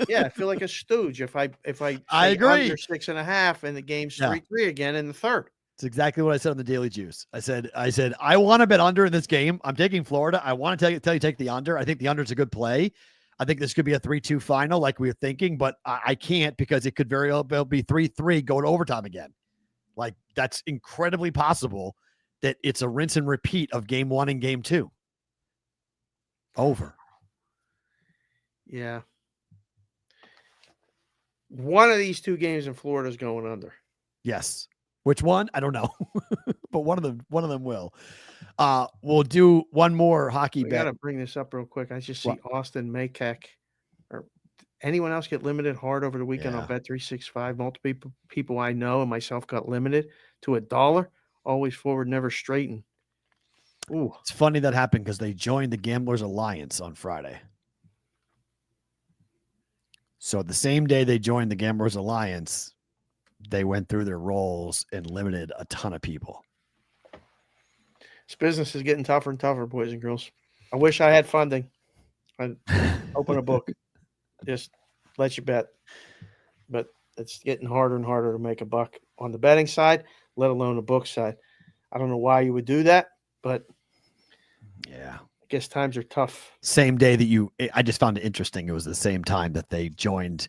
Yeah, I feel like a stooge if I say I agree. under 6.5 and the game's Yeah. 3-3 again in the third. it's exactly what I said on the Daily Juice. I said I want to bet under in this game. I'm taking Florida. I want to tell you take the under. I think the under is a good play. I think this could be a 3-2 final like we were thinking, but I can't because it could very well be 3-3 go to overtime again. Like, that's incredibly possible that it's a rinse and repeat of game 1 and game 2. Over. Yeah. One of these two games in Florida is going under. Yes. Which one? I don't know. But one of them will. We'll do one more hockey We bet. got to bring this up real quick. I just see What? Austin Maykeck, or anyone else get limited hard over the weekend on Yeah. Bet 365. Multiple people I know and myself got limited to $1. Always forward, never straighten. Ooh, It's funny that happened because they joined the Gamblers Alliance on Friday. So the same day they joined the Gamblers Alliance, they went through their roles and limited a ton of people. this business is getting tougher and tougher, boys and girls. I wish I had funding. I'd open a book, just let you bet. But it's getting harder and harder to make a buck on the betting side, let alone the book side. I don't know why you would do that, but Yeah. I guess times are tough. Same day that I just found it interesting. It was the same time that they joined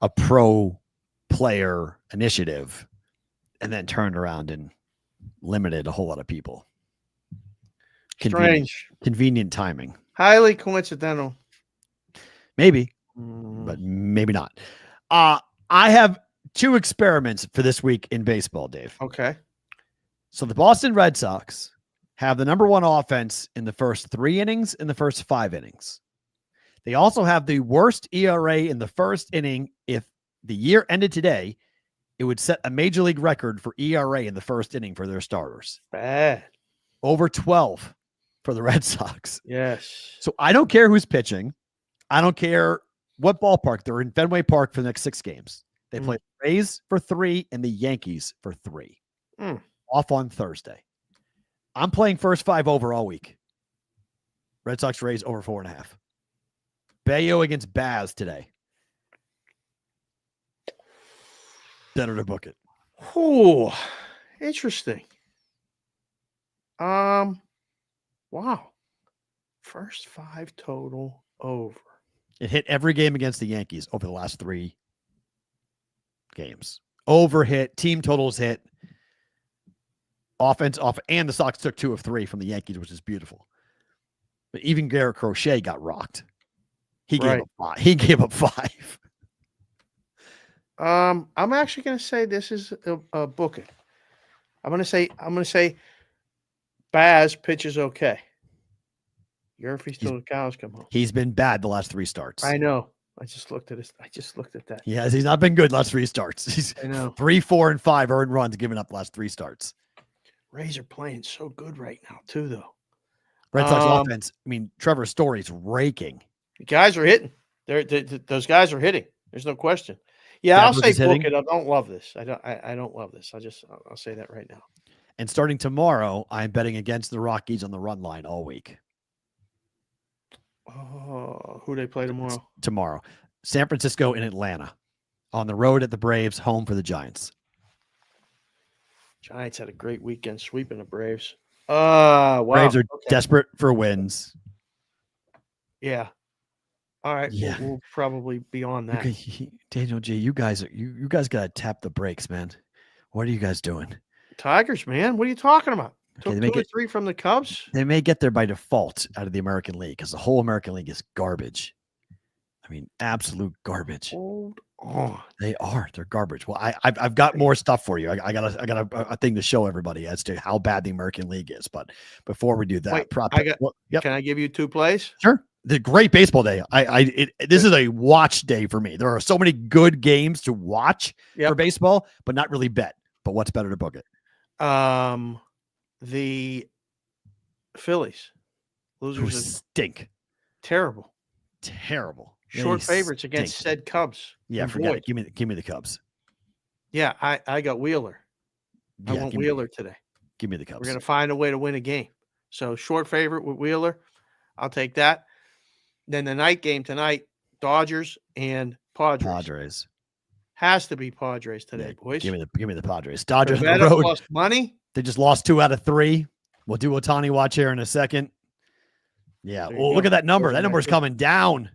a pro player initiative and then turned around and limited a whole lot of people. Strange. Convenient timing. Highly coincidental. Maybe, Mm, but maybe not. I have 2 experiments for this week in baseball, Dave. okay. So the Boston Red Sox have the number 1 offense in the first 3 innings and the first 5 innings. They also have the worst ERA in the first inning. If the year ended today, it would set a major league record for ERA in the first inning for their starters. Bad. Over 12 for the Red Sox. Yes. So I don't care who's pitching. I don't care what ballpark. They're in Fenway Park for the next 6 games. They play the Rays for 3 and the Yankees for 3. Mm. Off on Thursday. I'm playing first 5 over all week. Red Sox Rays over 4.5. Bayo against Baz today. Better to book it. Oh, interesting. Wow. First 5 total over. It hit every game against the Yankees over the last 3 games. Over hit, team totals hit, offense off, and the Sox took 2 of 3 from the Yankees, which is beautiful. But even Garrett Crochet got rocked. He gave up 5. I'm actually going to say this is a booking. I'm going to say Baz pitches okay. Yurfie's till the cows come home. He's been bad the last 3 starts. I know. I just looked at that. He's not been good last 3 starts. He's I know. 3, 4, and 5 earned runs given up the llast 3 starts. Rays are playing so good right now, too, though. Red Sox offense. I mean, Trevor Story's raking. The guys are hitting. Those guys are hitting. There's no question. Yeah, I'll say book it. I don't love this. I don't love this. I'll say that right now. And starting tomorrow, I'm betting against the Rockies on the run line all week. Oh, who they play tomorrow? Tomorrow. San Francisco and Atlanta. On the road at the Braves, home for the Giants. Giants had a great weekend sweeping the Braves. Wow. Braves are desperate for wins. Yeah. All right. Yeah. We'll probably be on that. Okay, Daniel G, you guys got to tap the brakes, man. What are you guys doing? Tigers, man. What are you talking about? Okay, Took 2 or 3 from the Cubs. They may get there by default out of the American League because the whole American League is garbage. I mean, absolute garbage. Hold on. They're garbage. Well, I've got more stuff for you. I got a thing to show everybody as to how bad the American League is. But before we do that, Wait, Can I give you 2 plays? Sure. The great baseball day. This is a watch day for me. There are so many good games to watch for baseball, but not really bet. But what's better to book it? The Phillies losers stink. Terrible. Short favorites against said Cubs. Yeah, forget it. Give me the Cubs. Yeah, I got Wheeler. I want Wheeler today. Give me the Cubs. We're gonna find a way to win a game. So short favorite with Wheeler. I'll take that. Then the night game tonight, Dodgers and Padres. Has to be Padres today, boys. Give me the Padres. Dodgers on the road. Lost money. They just lost 2 out of 3. We'll do Ohtani watch here in a second. Yeah. Well, look at that number. That number is coming down.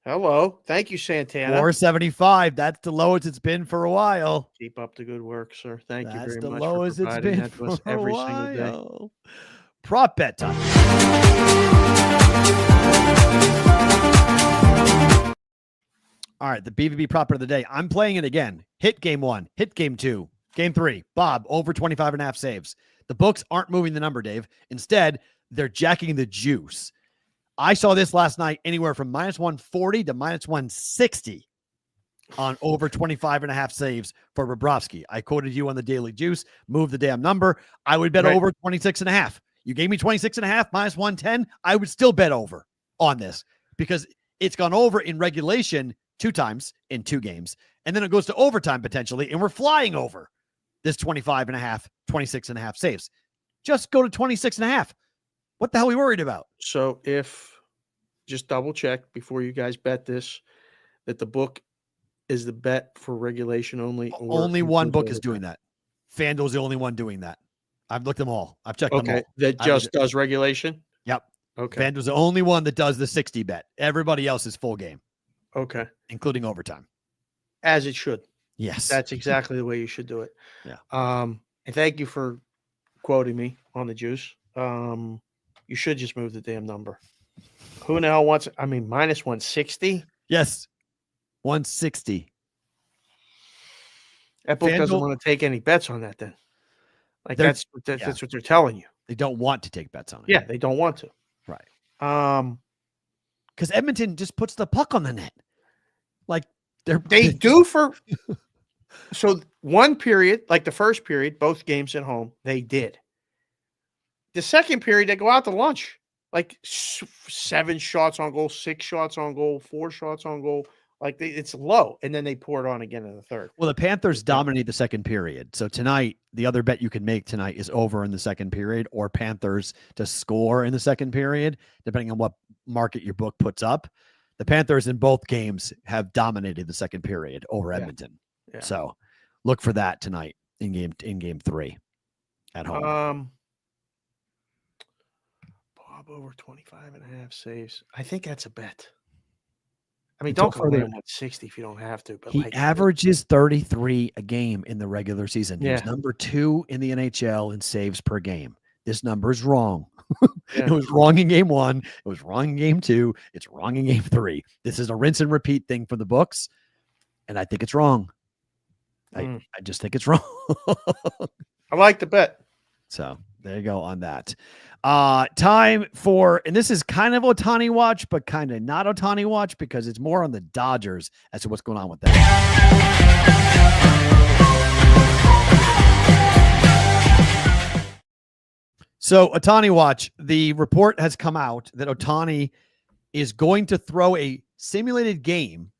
Hello. Thank you, Santana. 475. That's the lowest it's been for a while. Keep up the good work, sir. Thank you very much. That's the lowest it's been for every a while. single day. Prop bet time. All right, the BVB prop bet of the day. I'm playing it again. Hit game 1, hit game 2, game 3. Bob, over 25.5 saves. The books aren't moving the number, Dave. Instead, they're jacking the juice. I saw this last night anywhere from -140 to -160 on over 25.5 saves for Bobrovsky. I quoted you on the Daily Juice. Move the damn number. I would bet over 26.5. You gave me 26.5 -110. I would still bet over on this because it's gone over in regulation 2 times in 2 games. And then it goes to overtime potentially. And we're flying over this 25.5, 26.5 saves. Just go to 26.5. What the hell are we worried about? So just double check before you guys bet this, that the book is the bet for regulation only. Only one book is doing that. FanDuel's the only one doing that. I've looked them all. I've checked them all. That just does regulation? Yep. Okay. FanDuel's the only one that does the 60 bet. Everybody else is full game. Okay. Including overtime. As it should. Yes. That's exactly the way you should do it. Yeah. And thank you for quoting me on the juice. You should just move the damn number. Who in the hell wants it? I mean, -160? Yes. 160. That book doesn't want to take any bets on that then. Like that's what they're telling you. They don't want to take bets on it. Yeah, they don't want to. Right. Because Edmonton just puts the puck on the net. Like they do for so one period, like the first period, both games at home, they did. The second period, they go out to lunch. Like 7 shots on goal, 6 shots on goal, 4 shots on goal. Like it's low, and then they pour it on again in the third. Well, the Panthers dominate the second period. So tonight, the other bet you can make tonight is over in the second period or Panthers to score in the second period, depending on what market your book puts up. The Panthers in both games have dominated the second period over Edmonton. Yeah. So look for that tonight in game 3 at home. Bob over 25.5 saves. I think that's a bet. I mean, don't go there 160 if you don't have to. But he averages 33 a game in the regular season. Yeah. He's number 2 in the NHL in saves per game. This number is wrong. It was wrong in game 1. It was wrong in game 2. It's wrong in game 3. This is a rinse and repeat thing for the books, and I think it's wrong. I just think it's wrong. I like the bet. So There you go on that. Time for, and this is kind of Ohtani watch, but kind of not Ohtani watch because it's more on the Dodgers as to what's going on with that. So Ohtani watch, the report has come out that Ohtani is going to throw a simulated game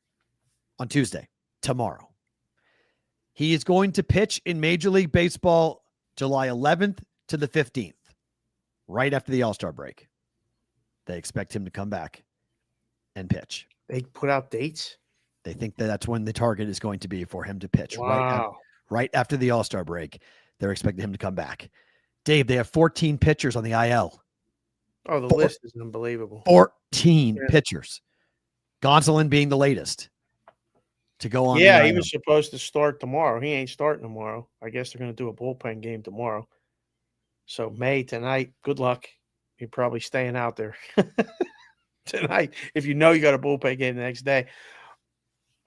on Tuesday, tomorrow. He is going to pitch in Major League Baseball July 11th to the 15th, right after the All-Star break. They expect him to come back and pitch. They put out dates? They think that that's when the target is going to be for him to pitch. Wow. Right after the All-Star break. They're expecting him to come back. Dave, they have 14 pitchers on the IL. Oh, the list is unbelievable. 14 pitchers. Gonsolin being the latest to go on. Yeah, he was supposed to start tomorrow. He ain't starting tomorrow. I guess they're going to do a bullpen game tomorrow. So May tonight, good luck. You're probably staying out there tonight if you know you got a bullpen game the next day.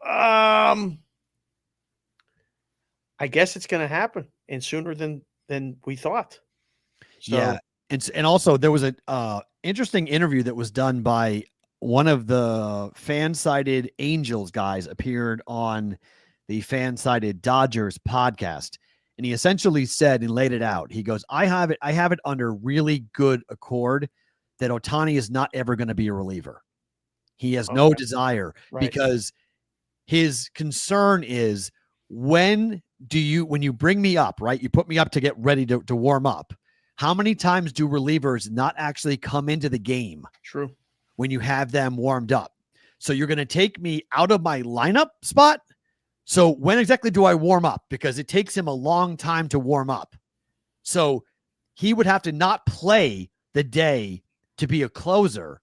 I guess it's going to happen and sooner than we thought. So, yeah, and also there was a interesting interview that was done by one of the fan-sided Angels guys appeared on the fan-sided Dodgers podcast. And he essentially said and laid it out. He goes, I have it under really good accord that Ohtani is not ever going to be a reliever. He has no desire because his concern is when you bring me up, right? You put me up to get ready to warm up. How many times do relievers not actually come into the game? True. When you have them warmed up. So you're going to take me out of my lineup spot. So when exactly do I warm up? Because it takes him a long time to warm up. So he would have to not play the day to be a closer,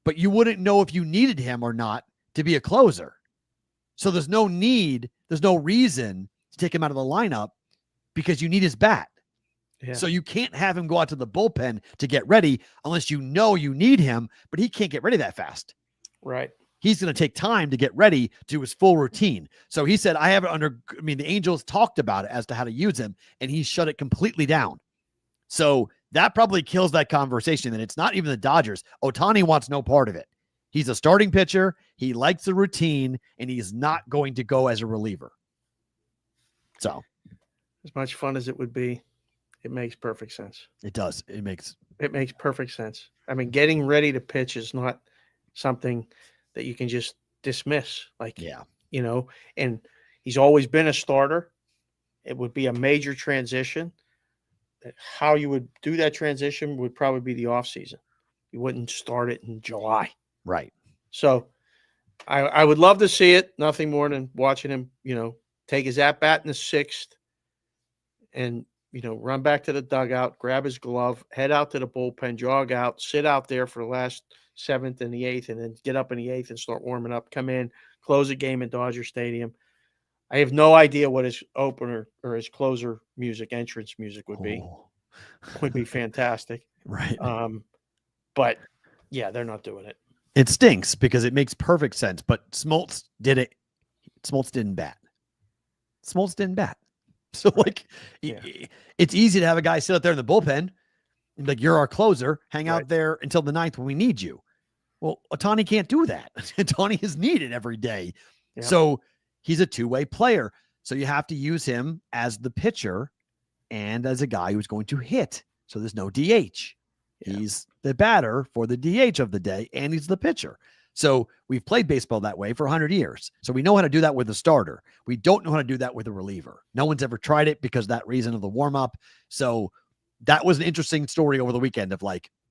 but you wouldn't know if you needed him or not to be a closer. So there's no reason to take him out of the lineup because you need his bat. Yeah. So you can't have him go out to the bullpen to get ready unless you know you need him, but he can't get ready that fast. Right. He's going to take time to get ready to do his full routine. So he said, the Angels talked about it as to how to use him, and he shut it completely down. So that probably kills that conversation. And it's not even the Dodgers. Ohtani wants no part of it. He's a starting pitcher. He likes the routine, and he's not going to go as a reliever. So as much fun as it would be, it makes perfect sense. It does. It makes perfect sense. I mean, getting ready to pitch is not something that you can just dismiss. And he's always been a starter. It would be a major transition. How you would do that transition would probably be the off season. You wouldn't start it in July. Right. So I would love to see it. Nothing more than watching him, take his at-bat in the 6th and, run back to the dugout, grab his glove, head out to the bullpen, jog out, sit out there for the last 7th and the 8th, and then get up in the 8th and start warming up, come in, close a game at Dodger Stadium. I have no idea what his opener or his closer music, entrance music would be. Would be fantastic. Right. But, yeah, they're not doing it. It stinks because it makes perfect sense, but Smoltz did it. Smoltz didn't bat. So, it's easy to have a guy sit out there in the bullpen and like, you're our closer, hang out there until the 9th when we need you. Well, Ohtani can't do that. Ohtani is needed every day. Yep. So he's a two-way player. So you have to use him as the pitcher and as a guy who's going to hit. So there's no DH. Yeah. He's the batter for the DH of the day, and he's the pitcher. So we've played baseball that way for 100 years. So we know how to do that with a starter. We don't know how to do that with a reliever. No one's ever tried it because of that reason of the warm-up. So that was an interesting story over the weekend of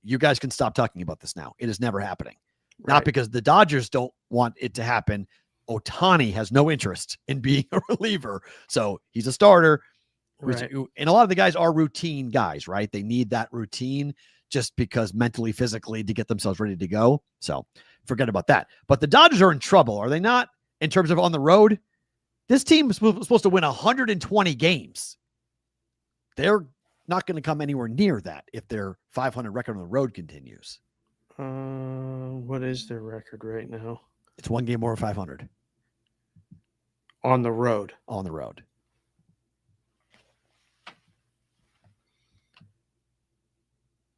you guys can stop talking about this now. It is never happening. Right. Not because the Dodgers don't want it to happen. Ohtani has no interest in being a reliever. So he's a starter. Right. And a lot of the guys are routine guys, right? They need that routine just because mentally, physically to get themselves ready to go. So forget about that. But the Dodgers are in trouble, are they not? In terms of on the road, this team is supposed to win 120 games. They're not going to come anywhere near that if their 500 record on the road continues. What is their record right now? It's one game over 500. On the road. On the road.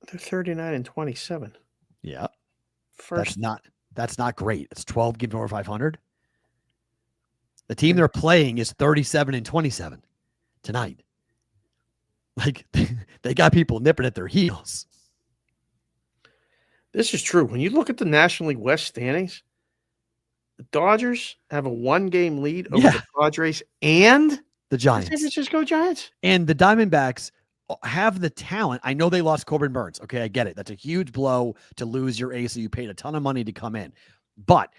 They're 39-27. Yeah. First, That's not great. It's 12 games over 500. The team they're playing is 37-27 tonight. Like they got people nipping at their heels. this is true. When you look at the National League West standings, the Dodgers have a 1-game lead over the Padres and the Giants. San Francisco Giants. And the Diamondbacks have the talent. I know they lost Corbin Burns. Okay, I get it. That's a huge blow to lose your ace. You paid a ton of money to come in. But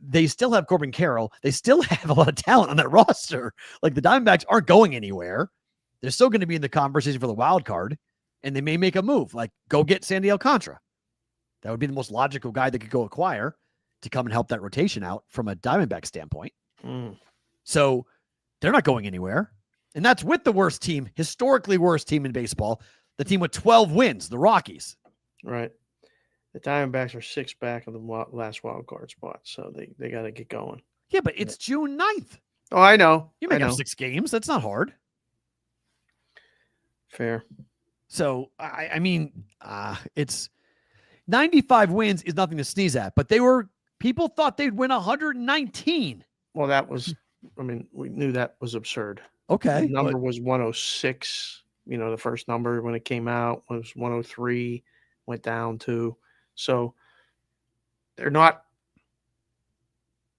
they still have Corbin Carroll. They still have a lot of talent on that roster. Like the Diamondbacks aren't going anywhere. They're still going to be in the conversation for the wild card, and they may make a move, like go get Sandy Alcantara. That would be the most logical guy they could go acquire to come and help that rotation out from a Diamondback standpoint. So they're not going anywhere. And that's with the worst team, historically worst team in baseball, the team with 12 wins, the Rockies. Right. The Diamondbacks are 6 back of the last wild card spot, so they got to get going. Yeah, but it's June 9th. Oh, I know. You make up 6 games. That's not hard. Fair. So, I mean, it's 95 wins is nothing to sneeze at, but people thought they'd win 119. Well, that was, we knew that was absurd. Okay. The number was 106. The first number when it came out was 103, went down to. So they're not,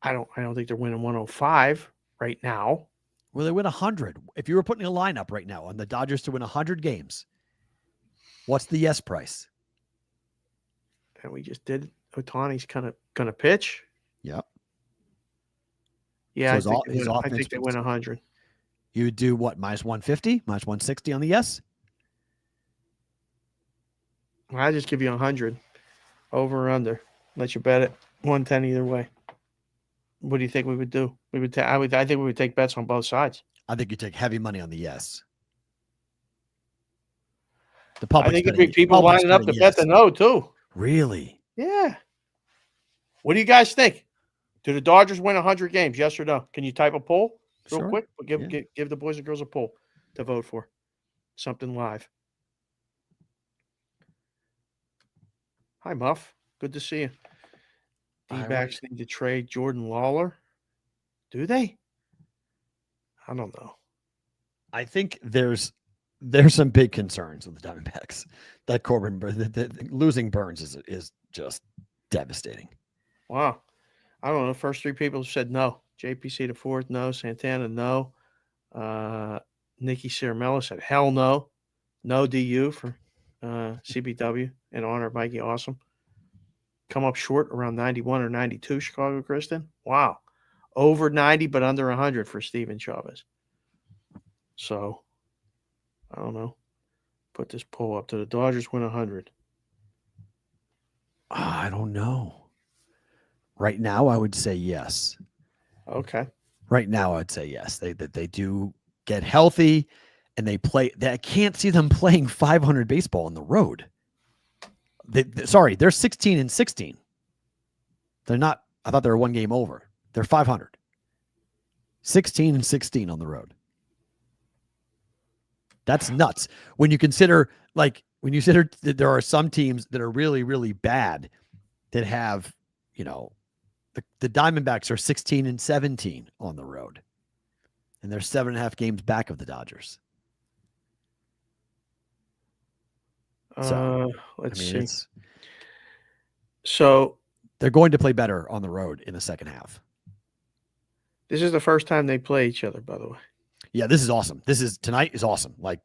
I don't think they're winning 105 right now. Well, they win 100. If you were putting a lineup right now on the Dodgers to win 100 games, what's the yes price? And we just did. Ohtani's kind of going to pitch. Yep. Yeah, So I think they win 100. You would do what? Minus 150, minus 160 on the yes? I just give you 100 over or under. Let you bet it 110 either way. What do you think we would do? I think we would take bets on both sides. I think you take heavy money on the yes. The public. I think it'd be people lining up to bet the no too. Really? Yeah. What do you guys think? Do the Dodgers win 100 games? Yes or no? Can you type a poll real quick? Give the boys and girls a poll to vote for. Something live. Hi, Muff. Good to see you. D-backs need to trade Jordan Lawler. Do they? I don't know. I think there's some big concerns with the Diamondbacks. That Corbin, losing Burns is just devastating. Wow. I don't know. The first 3 people said no. JPC the fourth, no. Santana, no. Nikki Ciaramella said hell no. No DU for CBW in honor of Mikey Awesome. Come up short around 91 or 92, Chicago Kristen. Wow. Over 90, but under 100 for Steven Chavez. So, I don't know. Put this poll up. Do the Dodgers win 100? I don't know. Right now, I would say yes. Okay. Right now, I would say yes. They do get healthy, and they play. I can't see them playing 500 baseball on the road. They're 16-16. They're not. I thought they were 1 game over. They're 500. 16-16 on the road. That's nuts. When you consider that there are some teams that are really, really bad that have, the Diamondbacks are 16-17 on the road, and they're 7.5 games back of the Dodgers. So let's see. So they're going to play better on the road in the second half. This is the first time they play each other, by the way. Yeah, this is awesome. Tonight is awesome. Like,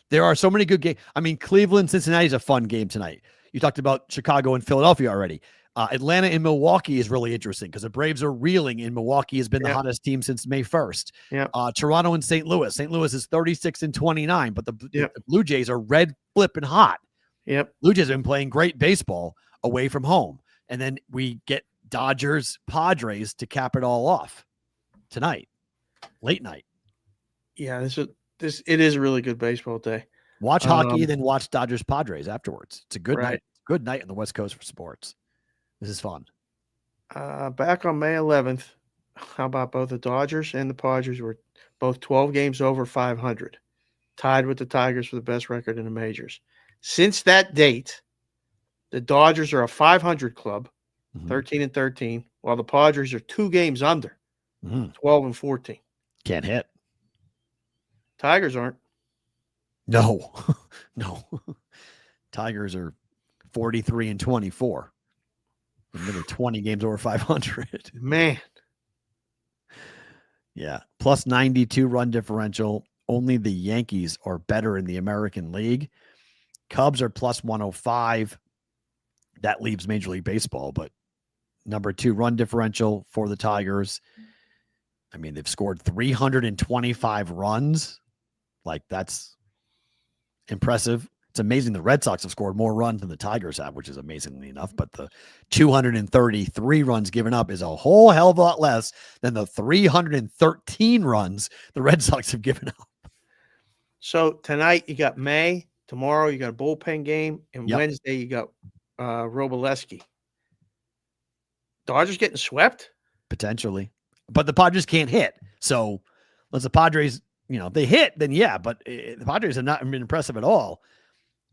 there are so many good games. I mean, Cleveland, Cincinnati is a fun game tonight. You talked about Chicago and Philadelphia already. Atlanta and Milwaukee is really interesting because the Braves are reeling, and Milwaukee has been the hottest team since May 1st. Yeah. Toronto and St. Louis. St. Louis is 36-29, but the Blue Jays are red flipping hot. Yep. Blue Jays have been playing great baseball away from home. And then we get Dodgers, Padres to cap it all off tonight, late night. Yeah, it is a really good baseball day. Watch hockey, then watch Dodgers, Padres afterwards. It's a good night. Good night on the West Coast for sports. This is fun. Back on May 11th, how about both the Dodgers and the Padres were both 12 games over 500, tied with the Tigers for the best record in the majors. Since that date, the Dodgers are a 500 club, 13-13, while the Padres are 2 games under, 12-14. Can't hit. Tigers aren't. No, no. Tigers are 43-24. Another 20 games over 500. Man. Yeah. Plus 92 run differential. Only the Yankees are better in the American League. Cubs are plus 105. That leaves Major League Baseball, but number 2 run differential for the Tigers. I mean, they've scored 325 runs. Like, that's impressive. It's amazing the Red Sox have scored more runs than the Tigers have, which is amazingly enough. But the 233 runs given up is a whole hell of a lot less than the 313 runs the Red Sox have given up. So tonight you got May. Tomorrow you got a bullpen game. And Wednesday you got Robleski. Dodgers getting swept? Potentially. But the Padres can't hit. So unless the Padres, if they hit, then yeah. But the Padres have not been impressive at all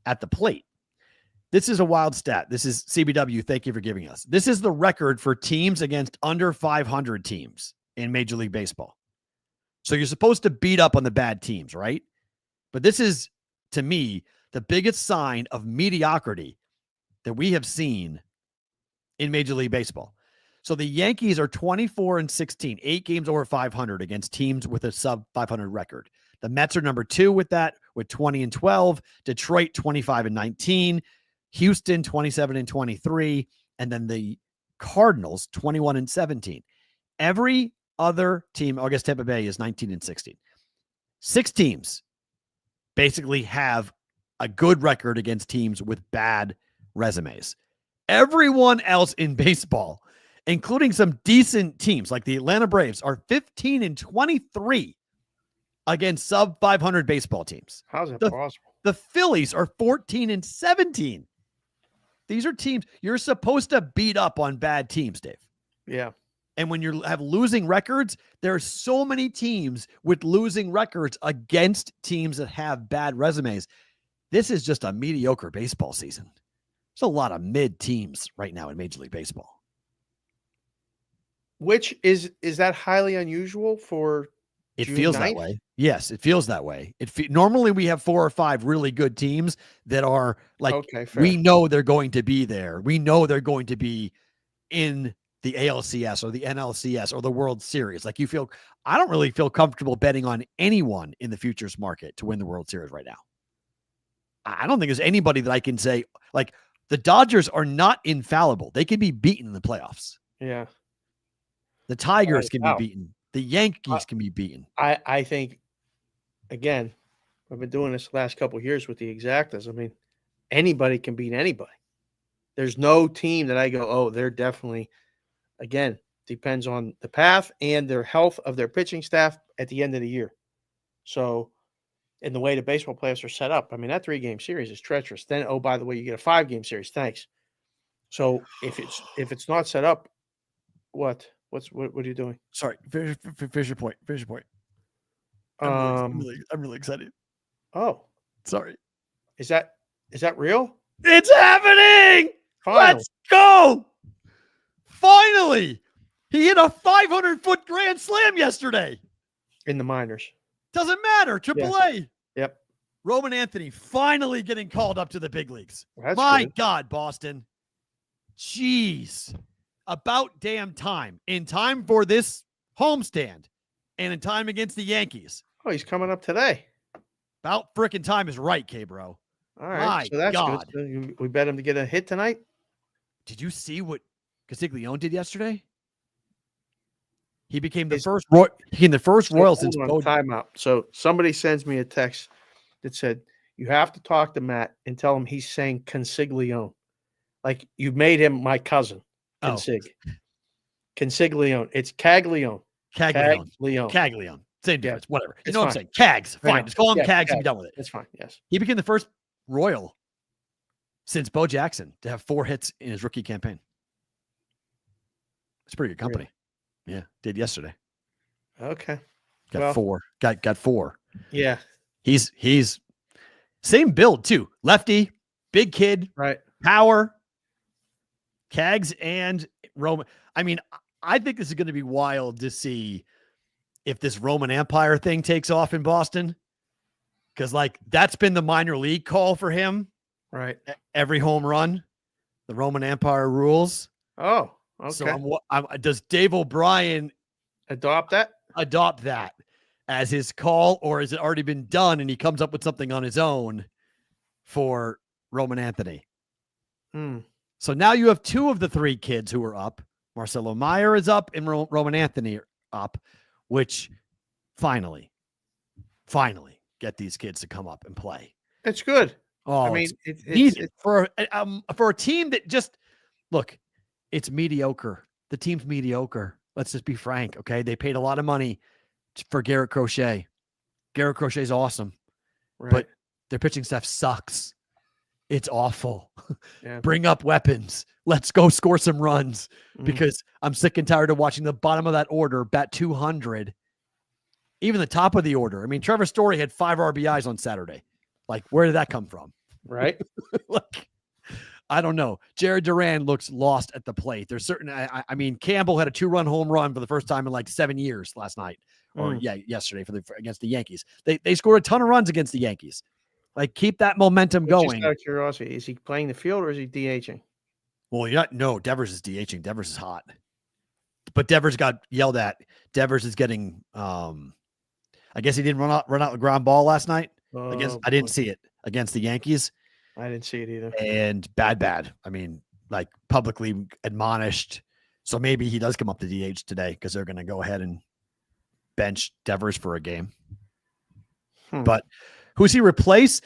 at the plate. This is a wild stat. This is CBW. Thank you for giving us. This is the record for teams against under 500 teams in Major League Baseball. So you're supposed to beat up on the bad teams, right? But this is, to me, the biggest sign of mediocrity that we have seen in Major League Baseball. So the Yankees are 24-16, 8 games over 500 against teams with a sub 500 record. The Mets are number 2 with that, with 20-12. Detroit 25-19. Houston 27-23. And then the Cardinals 21-17. Every other team, I guess Tampa Bay is 19-16. 6 teams basically have a good record against teams with bad resumes. Everyone else in baseball, including some decent teams like the Atlanta Braves, are 15-23 against sub 500 baseball teams. How's that possible? The Phillies are 14-17. These are teams you're supposed to beat up on bad teams, Dave. Yeah. And when you have losing records, there are so many teams with losing records against teams that have bad resumes. This is just a mediocre baseball season. There's a lot of mid teams right now in Major League Baseball. Which is that highly unusual for It June feels 9th? that way. Yes, it feels that way. Normally we have 4 or 5 really good teams that are like, Okay, fair. we know they're going to be there. We know they're going to be in the ALCS or the NLCS or the World Series. Like, I don't really feel comfortable betting on anyone in the futures market to win the World Series right now. I don't think there's anybody that I can say, like, the Dodgers are not infallible. They can be beaten in the playoffs. Yeah. The Tigers can be beaten. The Yankees can be beaten. I think, again, I've been doing this the last couple of years with the exactas. I mean, anybody can beat anybody. There's no team that I go, oh, they're definitely, again, depends on the path and their health of their pitching staff at the end of the year. So, in the way the baseball playoffs are set up, I mean, that 3-game series is treacherous. Then, oh, by the way, you get a 5-game series. Thanks. So if it's not set up, what are you doing? Sorry, finish your point. Finish your point. I'm really excited. Oh, sorry. Is that real? It's happening. Finally. Let's go. Finally, he hit a 500-foot grand slam yesterday. In the minors. Doesn't matter. AAA. Yep. Roman Anthony finally getting called up to the big leagues. That's My good. God, Boston. Jeez. About damn time. In time for this homestand and in time against the Yankees. Oh, he's coming up today. About frickin' time is right, K-Bro. All right. My so that's God. good. So we bet him to get a hit tonight? Did you see what Castiglione did yesterday? He became the Is- first Royal since Hold on, timeout. So somebody sends me a text that said, you have to talk to Matt and tell him he's saying Consiglione. Like, you made him my cousin. Consiglione. It's Caglione. Caglione. Same difference. Whatever. You It's know what I'm fine. saying? Cags. I Fine. know. Just call him Yeah, Cags and Cags. be done with it. It's fine. Yes. He became the first Royal since Bo Jackson to have 4 hits in his rookie campaign. It's a pretty good company. Yeah. Did yesterday. Okay. Got 4. Got 4. Yeah. He's same build too. Lefty, Big kid, Right. power, Cags and Roman. I mean, I think this is going to be wild to see if this Roman Empire thing takes off in Boston. Because, like, that's been the minor league call for him. Right. Every home run, the Roman Empire rules. Oh, okay. So does Dave O'Brien adopt that as his call, or has it already been done and he comes up with something on his own for Roman Anthony? So now you have 2 of the 3 kids who are up. Marcelo Meyer is up and Roman Anthony are up, which finally get these kids to come up and play. It's good. Oh, I mean, it's for a team that just look, it's mediocre. The team's mediocre. Let's just be frank. Okay. They paid a lot of money for Garrett Crochet. Garrett Crochet's awesome, but their pitching staff sucks. It's awful. Yeah. Bring up weapons. Let's go score some runs because I'm sick and tired of watching the bottom of that order bat 200. Even the top of the order. I mean, Trevor Story had 5 RBIs on Saturday. Like, where did that come from? Right. Like, I don't know. Jared Duran looks lost at the plate. There's certain, I mean, Campbell had a 2-run home run for the first time in like 7 years last night, or yesterday against the Yankees. They scored a ton of runs against the Yankees. Like, keep that momentum going. Just out of curiosity, is he playing the field or is he DHing? Well, no, Devers is DHing. Devers is hot, but Devers got yelled at. Devers is getting, I guess he didn't run out the ground ball last night. I didn't see it against the Yankees. I didn't see it either. And bad. I mean, like, publicly admonished. So maybe he does come up to DH today because they're going to go ahead and bench Devers for a game. But who's he replace?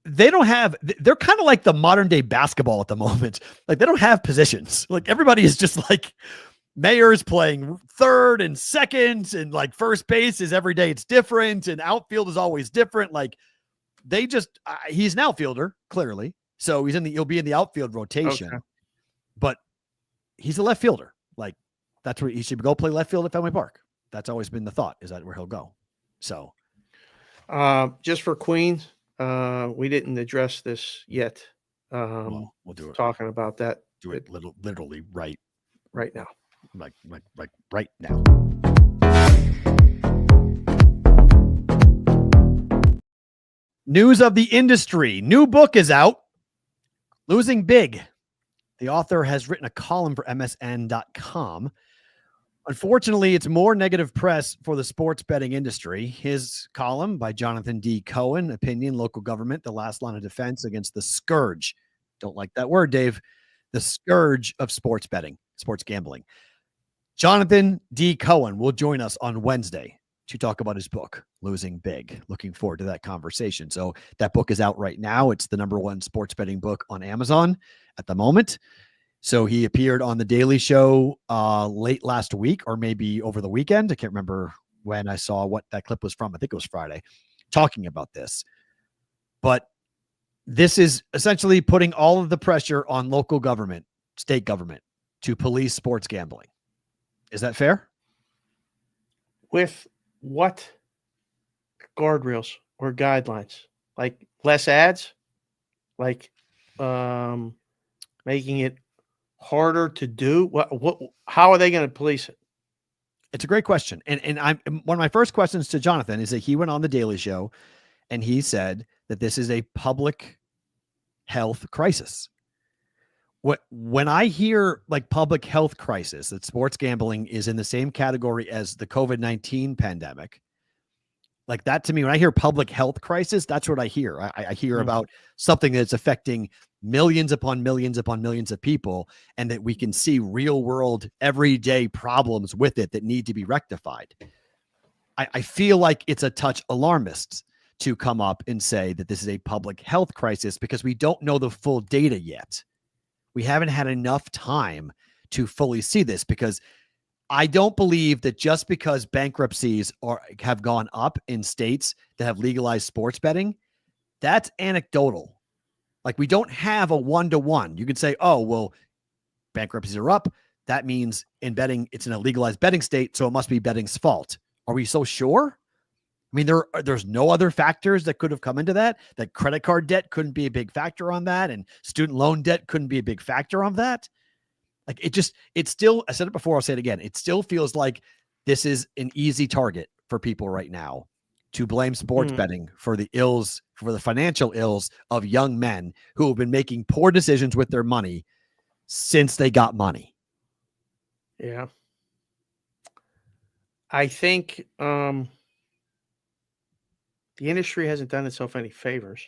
They're kind of like the modern day basketball at the moment. Like, they don't have positions. Like, everybody is just like, Mayer's playing third and second, and like first base is every day it's different, and outfield is always different. Like, they just he's an outfielder, clearly. So he'll be in the outfield rotation. Okay. But he's a left fielder. Like, that's where he should go play left field at Fenway Park. That's always been the thought, is that where he'll go. So just for Queens, we didn't address this yet. We'll do it. Talking about that. Do it literally right now. Like right now. News of the industry. New book is out. Losing Big. The author has written a column for MSN.com. Unfortunately, it's more negative press for the sports betting industry. His column by Jonathan D. Cohen, Opinion, Local Government, the Last Line of Defense Against the Scourge. Don't like that word, Dave. The scourge of sports betting, sports gambling. Jonathan D. Cohen will join us on Wednesday to talk about his book, Losing Big. Looking forward to that conversation. So that book is out right now. It's the #1 sports betting book on Amazon at the moment. So he appeared on The Daily Show late last week, or maybe over the weekend. I can't remember when I saw what that clip was from. I think it was Friday, talking about this. But this is essentially putting all of the pressure on local government, state government, to police sports gambling. Is that fair? With what guardrails or guidelines? Like less ads? Like making it harder to do? How are they going to police it? It's a great question. And one of my first questions to Jonathan is that he went on The Daily Show and he said that this is a public health crisis. When I hear like public health crisis, that sports gambling is in the same category as the COVID-19 pandemic, like that to me, when I hear public health crisis, that's what I hear. I hear about something that's affecting millions upon millions upon millions of people, and that we can see real world, everyday problems with it that need to be rectified. I feel like it's a touch alarmist to come up and say that this is a public health crisis because we don't know the full data yet. We haven't had enough time to fully see this, because I don't believe that just because bankruptcies have gone up in states that have legalized sports betting, that's anecdotal. Like, we don't have a 1-to-1. You could say, oh, well, bankruptcies are up. That means in betting, it's in a legalized betting state, so it must be betting's fault. Are we so sure? I mean, there's no other factors that could have come into that. That credit card debt couldn't be a big factor on that, and student loan debt couldn't be a big factor on that. Like it still, I said it before, I'll say it again. It still feels like this is an easy target for people right now to blame sports betting for the ills, for the financial ills of young men who have been making poor decisions with their money since they got money. Yeah. I think the industry hasn't done itself any favors.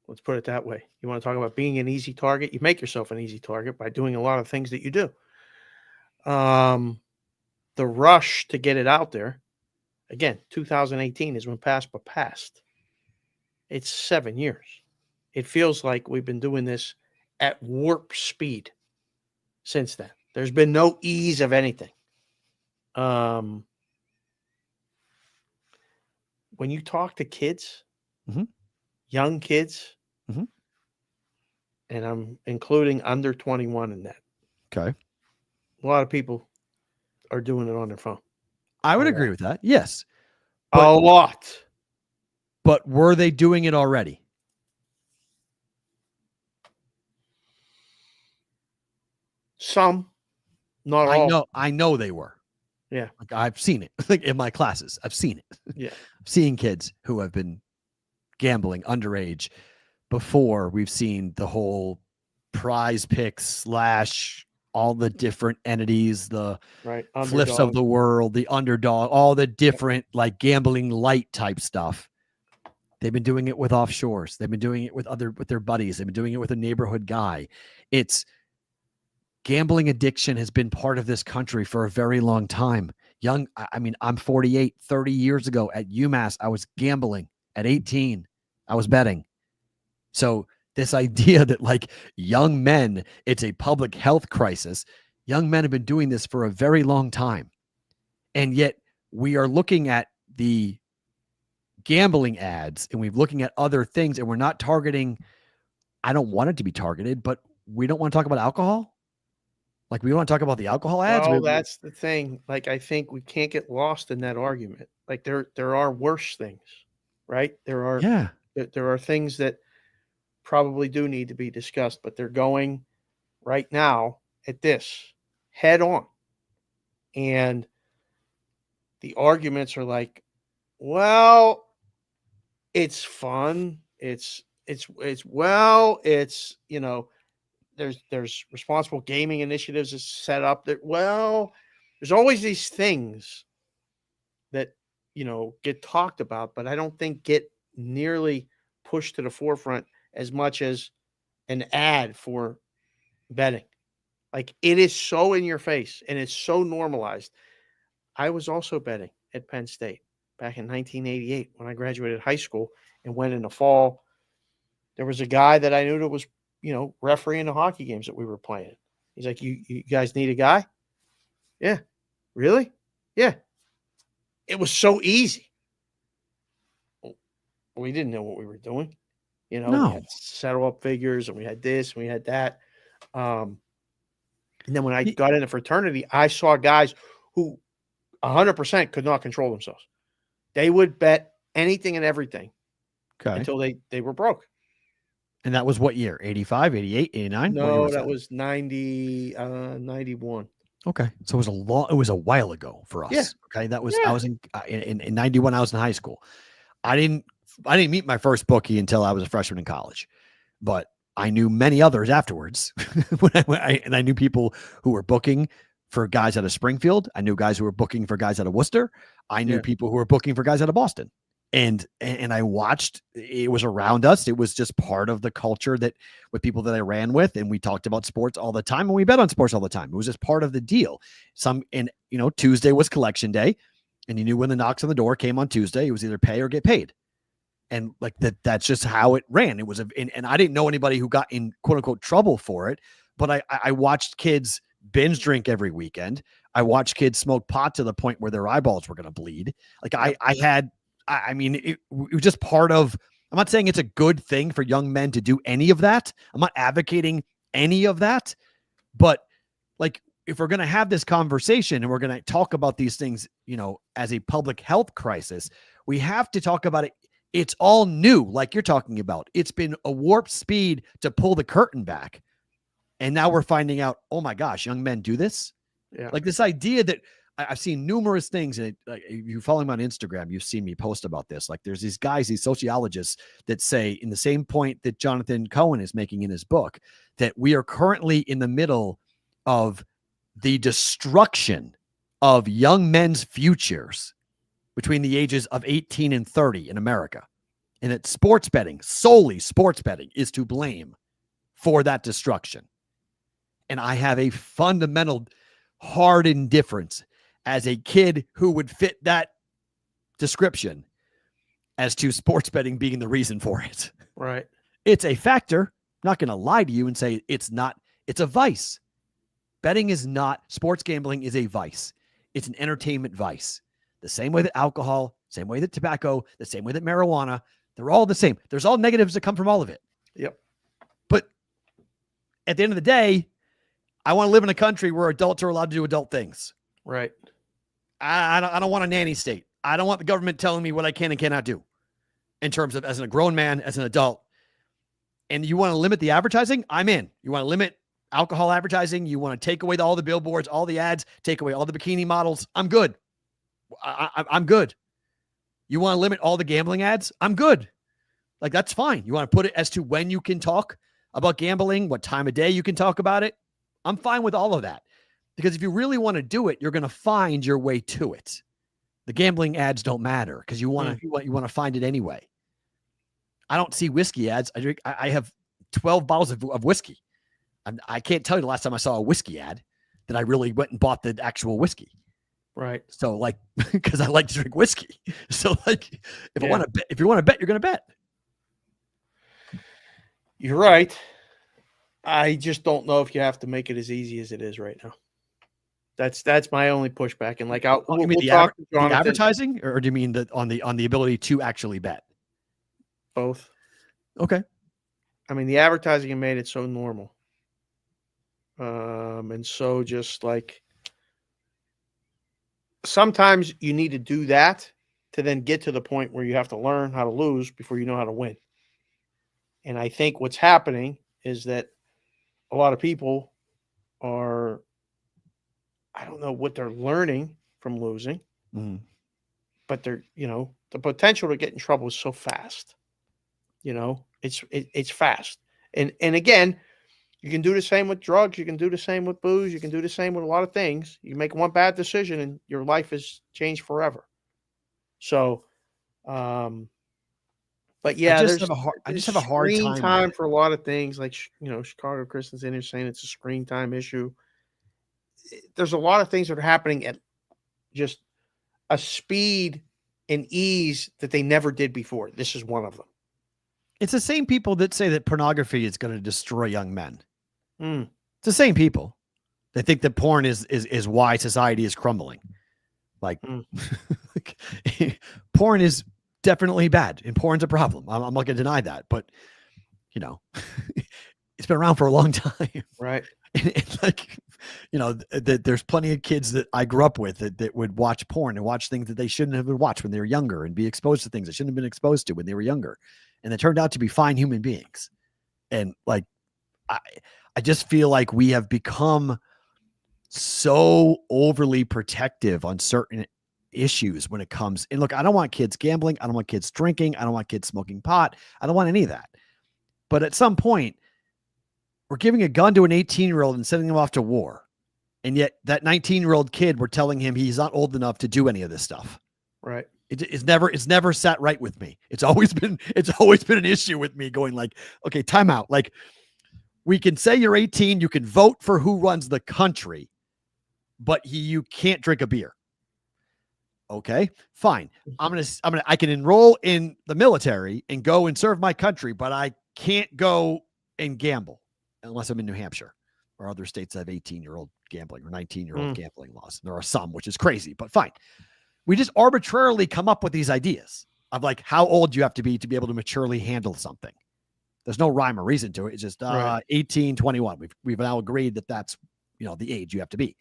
Let's put it that way. You want to talk about being an easy target? You make yourself an easy target by doing a lot of things that you do. The rush to get it out there, again, 2018 is when PASPA passed. It's 7 years. It feels like we've been doing this at warp speed since then. There's been no ease of anything. When you talk to kids, young kids, and I'm including under 21 in that. Okay. A lot of people are doing it on their phone. I would agree with that. Yes. A lot. But were they doing it already? Some, not all. I know they were. Yeah. Like I've seen it. Like in my classes, I've seen it. Yeah. I'm seeing kids who have been gambling underage before we've seen the whole prize picks / all the different entities, the flips of the world, the underdog, all the different like gambling light type stuff. They've been doing it with offshores. They've been doing it with their buddies. They've been doing it with a neighborhood guy. It's gambling addiction has been part of this country for a very long time. I mean, I'm 48, 30 years ago at UMass, I was gambling at 18. I was betting. So this idea that like young men, it's a public health crisis. Young men have been doing this for a very long time. And yet we are looking at the gambling ads and we're looking at other things and we're not targeting. I don't want it to be targeted, but we don't want to talk about alcohol. Like we want to talk about the alcohol ads. Well, that's the thing. Like, I think we can't get lost in that argument. Like there are worse things, right? There are things that probably do need to be discussed, but they're going right now at this head on. And the arguments are like, well, it's fun. It's you know, there's responsible gaming initiatives is set up that, well, there's always these things that, you know, get talked about, but I don't think get nearly pushed to the forefront as much as an ad for betting. Like it is so in your face and it's so normalized. I was also betting at Penn State back in 1988 when I graduated high school and went in the fall. There was a guy that I knew that was, you know, refereeing the hockey games that we were playing. He's like, you guys need a guy? Yeah. Really? Yeah. It was so easy. We didn't know what we were doing. You know, we had settle up figures and we had this and we had that. And then when I got into fraternity, I saw guys who 100% could not control themselves. They would bet anything and everything until they were broke. And that was what year? 85, 88, 89? No, that was 91. Okay. So it was a while ago for us. Yeah. Okay. That was, I was in 91, I was in high school. I didn't meet my first bookie until I was a freshman in college, but I knew many others afterwards. And I knew people who were booking for guys out of Springfield. I knew guys who were booking for guys out of Worcester. I knew people who were booking for guys out of Boston. And I watched, it was around us. It was just part of the culture that with people that I ran with, and we talked about sports all the time and we bet on sports all the time. It was just part of the deal. Tuesday was collection day and you knew when the knocks on the door came on Tuesday, it was either pay or get paid. And like that's just how it ran. It was, and I didn't know anybody who got in quote unquote trouble for it, but I watched kids binge drink every weekend. I watched kids smoke pot to the point where their eyeballs were going to bleed. Like it was just part of, I'm not saying it's a good thing for young men to do any of that. I'm not advocating any of that, but like if we're going to have this conversation and we're going to talk about these things, as a public health crisis, we have to talk about it. It's all new, like you're talking about. It's been a warp speed to pull the curtain back. And now we're finding out, oh my gosh, young men do this. Yeah. Like this idea that I've seen numerous things. And like, you follow me on Instagram, you've seen me post about this. Like there's these guys, these sociologists that say in the same point that Jonathan Cohen is making in his book, that we are currently in the middle of the destruction of young men's futures between the ages of 18 and 30 in America. And that sports betting, solely sports betting, is to blame for that destruction. And I have a fundamental hard indifference as a kid who would fit that description as to sports betting being the reason for it. Right. It's a factor. I'm not going to lie to you and say it's not. It's a vice. Betting is not. Sports gambling is a vice. It's an entertainment vice. The same way that alcohol, same way that tobacco, the same way that marijuana, they're all the same. There's all negatives that come from all of it. Yep. But at the end of the day, I want to live in a country where adults are allowed to do adult things. Right. I don't want a nanny state. I don't want the government telling me what I can and cannot do in terms of as a grown man, as an adult. And you want to limit the advertising? I'm in. You want to limit alcohol advertising? You want to take away all the billboards, all the ads, take away all the bikini models? I'm good. I'm good. You want to limit all the gambling ads? I'm good. Like, that's fine. You want to put it as to when you can talk about gambling, what time of day you can talk about it? I'm fine with all of that. Because if you really want to do it, you're going to find your way to it. The gambling ads don't matter because you want to find it anyway. I don't see whiskey ads. I have 12 bottles of whiskey. I can't tell you the last time I saw a whiskey ad that I really went and bought the actual whiskey. Right. So like, because I like to drink whiskey. So like, if you want to bet, you're going to bet. You're right. I just don't know if you have to make it as easy as it is right now. That's my only pushback. And like, you mean the advertising, or do you mean that on the ability to actually bet? Both. Okay. I mean, the advertising made it so normal. And so just like, sometimes you need to do that to then get to the point where you have to learn how to lose before you know how to win. And I think what's happening is that a lot of people are, I don't know what they're learning from losing, but they're, the potential to get in trouble is so fast. It's fast. And again, you can do the same with drugs. You can do the same with booze. You can do the same with a lot of things. You make one bad decision and your life has changed forever. So, but yeah, I just have a hard time for a lot of things. Like, Chicago Christensen is saying it's a screen time issue. There's a lot of things that are happening at just a speed and ease that they never did before. This is one of them. It's the same people that say that pornography is going to destroy young men. Mm. It's the same people. They think that porn is why society is crumbling. Like, porn is definitely bad, and porn's a problem. I'm not going to deny that, but it's been around for a long time, right? And like, there's plenty of kids that I grew up with that would watch porn and watch things that they shouldn't have watched when they were younger, and be exposed to things they shouldn't have been exposed to when they were younger, and they turned out to be fine human beings. And like, I just feel like we have become so overly protective on certain issues when it comes. And look, I don't want kids gambling. I don't want kids drinking. I don't want kids smoking pot. I don't want any of that. But at some point, we're giving a gun to an 18-year-old and sending him off to war. And yet that 19-year-old kid, we're telling him he's not old enough to do any of this stuff. Right. It's never sat right with me. It's always been an issue with me going like, okay, time out. Like, we can say you're 18, you can vote for who runs the country, but you can't drink a beer. Okay, fine. I can enroll in the military and go and serve my country, but I can't go and gamble unless I'm in New Hampshire or other states that have 18-year-old gambling or 19-year-old gambling laws. There are some, which is crazy, but fine. We just arbitrarily come up with these ideas of like how old you have to be able to maturely handle something. There's no rhyme or reason to it. It's just 18, 21. We've now agreed that that's, the age you have to be.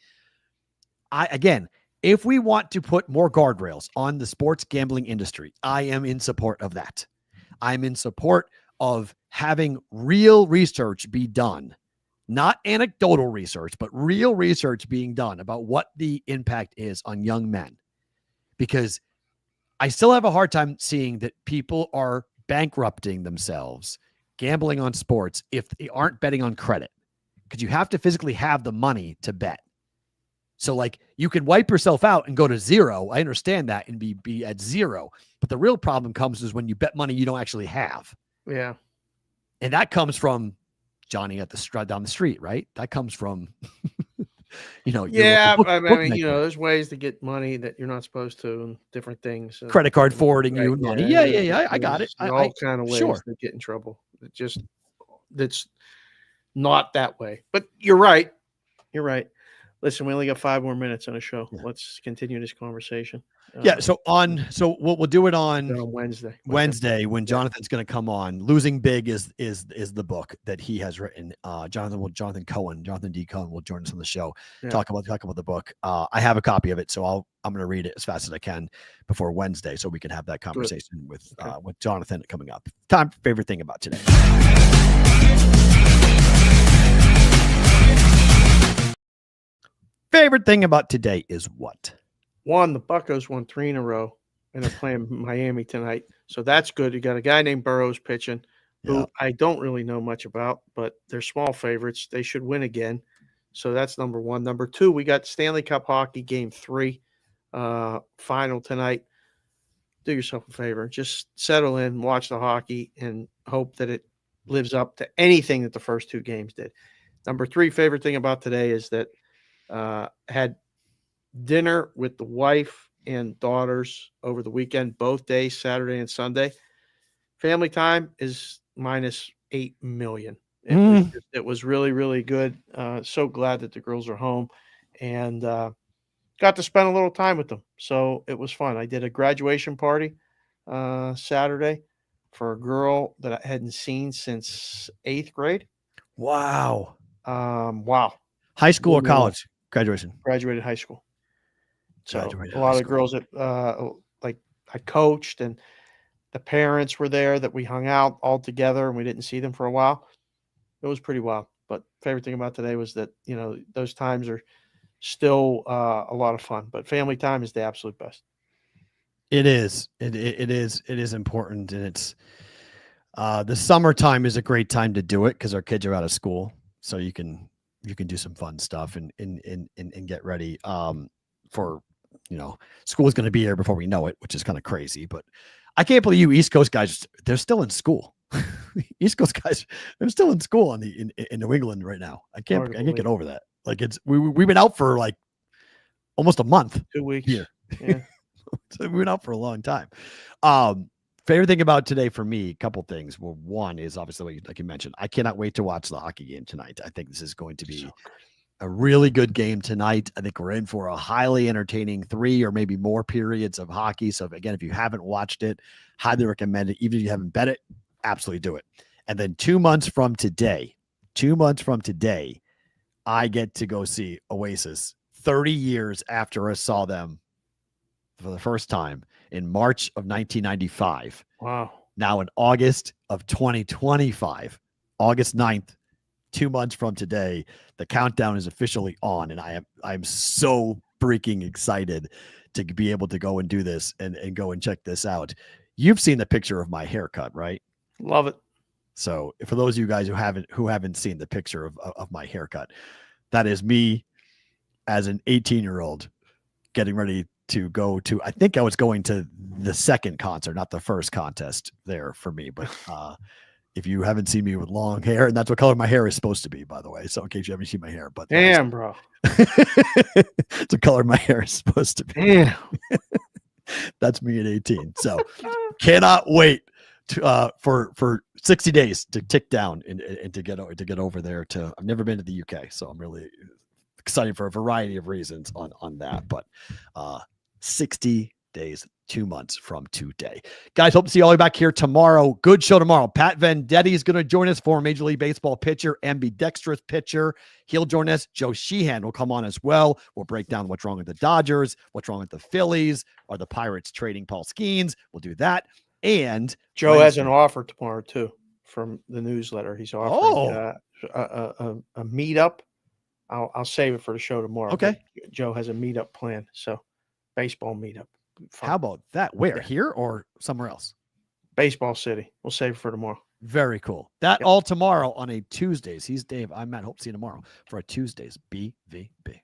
Again, if we want to put more guardrails on the sports gambling industry, I am in support of that. I'm in support of having real research be done, not anecdotal research, but real research being done about what the impact is on young men. Because I still have a hard time seeing that people are bankrupting themselves gambling on sports if they aren't betting on credit, because you have to physically have the money to bet. So like you can wipe yourself out and go to zero. I understand that and be at zero. But the real problem comes is when you bet money you don't actually have. Yeah. And that comes from Johnny at the down the street, right? That comes from, Yeah. I mean, there's ways to get money that you're not supposed to and different things. Credit card forwarding right, you money. Yeah. I got it. All kind of ways to get in trouble. That's not that way. But you're right. You're right. Listen, we only got 5 more minutes on the show. Yeah. Let's continue this conversation. So we'll do it on Wednesday. Wednesday when Jonathan's going to come on. Losing Big is the book that he has written. Jonathan D. Cohen will join us on the show. Yeah. Talk about the book. I have a copy of it, so I'm going to read it as fast as I can before Wednesday, so we can have that conversation with Jonathan coming up. Time for favorite thing about today. Favorite thing about today is what? One, the Buccos won 3 in a row, and they're playing Miami tonight. So that's good. You got a guy named Burrows pitching, who I don't really know much about, but they're small favorites. They should win again. So that's number one. Number two, we got Stanley Cup Hockey Game 3 final tonight. Do yourself a favor. Just settle in, watch the hockey, and hope that it lives up to anything that the first 2 games did. Number 3, favorite thing about today is that had dinner with the wife and daughters over the weekend, both days, Saturday and Sunday. Family time is minus 8 million. It was really, really good. So glad that the girls are home and got to spend a little time with them. So it was fun. I did a graduation party Saturday for a girl that I hadn't seen since 8th grade. Wow. Wow. High school or college? Graduation. Graduated high school. So a lot of girls that like I coached, and the parents were there that we hung out all together, and we didn't see them for a while. It was pretty wild. But favorite thing about today was that, those times are still a lot of fun. But family time is the absolute best. It is. It is important, and it's the summertime is a great time to do it because our kids are out of school, so you can do some fun stuff and get ready for, school is going to be here before we know it, which is kind of crazy. But I can't believe you East Coast guys, they're still in school. East Coast guys, they're still in school in New England right now. I can't get over that. Like we've been out for like almost a month. 2 weeks here. Yeah. So we've been out for a long time. Favorite thing about today for me, a couple things. Well, one is obviously, like you mentioned, I cannot wait to watch the hockey game tonight. I think this is going to be a really good game tonight. I think we're in for a highly entertaining 3 or maybe more periods of hockey. So again, if you haven't watched it, highly recommend it. Even if you haven't bet it, absolutely do it. And then 2 months from today, I get to go see Oasis 30 years after I saw them for the first time in March of 1995. Wow. Now in August of 2025, August 9th, 2 months from today, the countdown is officially on. And I'm so freaking excited to be able to go and do this and go and check this out. You've seen the picture of my haircut, right? Love it. So for those of you guys who haven't seen the picture of my haircut, that is me as an 18-year-old getting ready to go to, I think I was going to the second concert, not the first contest there for me. But if you haven't seen me with long hair, and that's what color my hair is supposed to be, by the way. So in case you haven't seen my hair, but damn, bro, it's what color my hair is supposed to be. Damn. That's me at 18. So cannot wait to, for 60 days to tick down and to get over there to, I've never been to the UK, so I'm really excited for a variety of reasons on that, but 60 days, 2 months from today. Guys, hope to see you all back here tomorrow. Good show tomorrow. Pat Venditti is going to join us, former Major League Baseball pitcher, ambidextrous pitcher. He'll join us. Joe Sheehan will come on as well. We'll break down what's wrong with the Dodgers, what's wrong with the Phillies. Are the Pirates trading Paul Skeens? We'll do that. And Joe has an offer tomorrow too from the newsletter. He's offering a meetup. I'll save it for the show tomorrow. Okay. But Joe has a meetup plan. So baseball meetup. Fun. How about that? Where? Here or somewhere else? Baseball City. We'll save it for tomorrow. Very cool. That all tomorrow on a Tuesdays. He's Dave. I'm Matt. Hope to see you tomorrow for a Tuesdays BVB.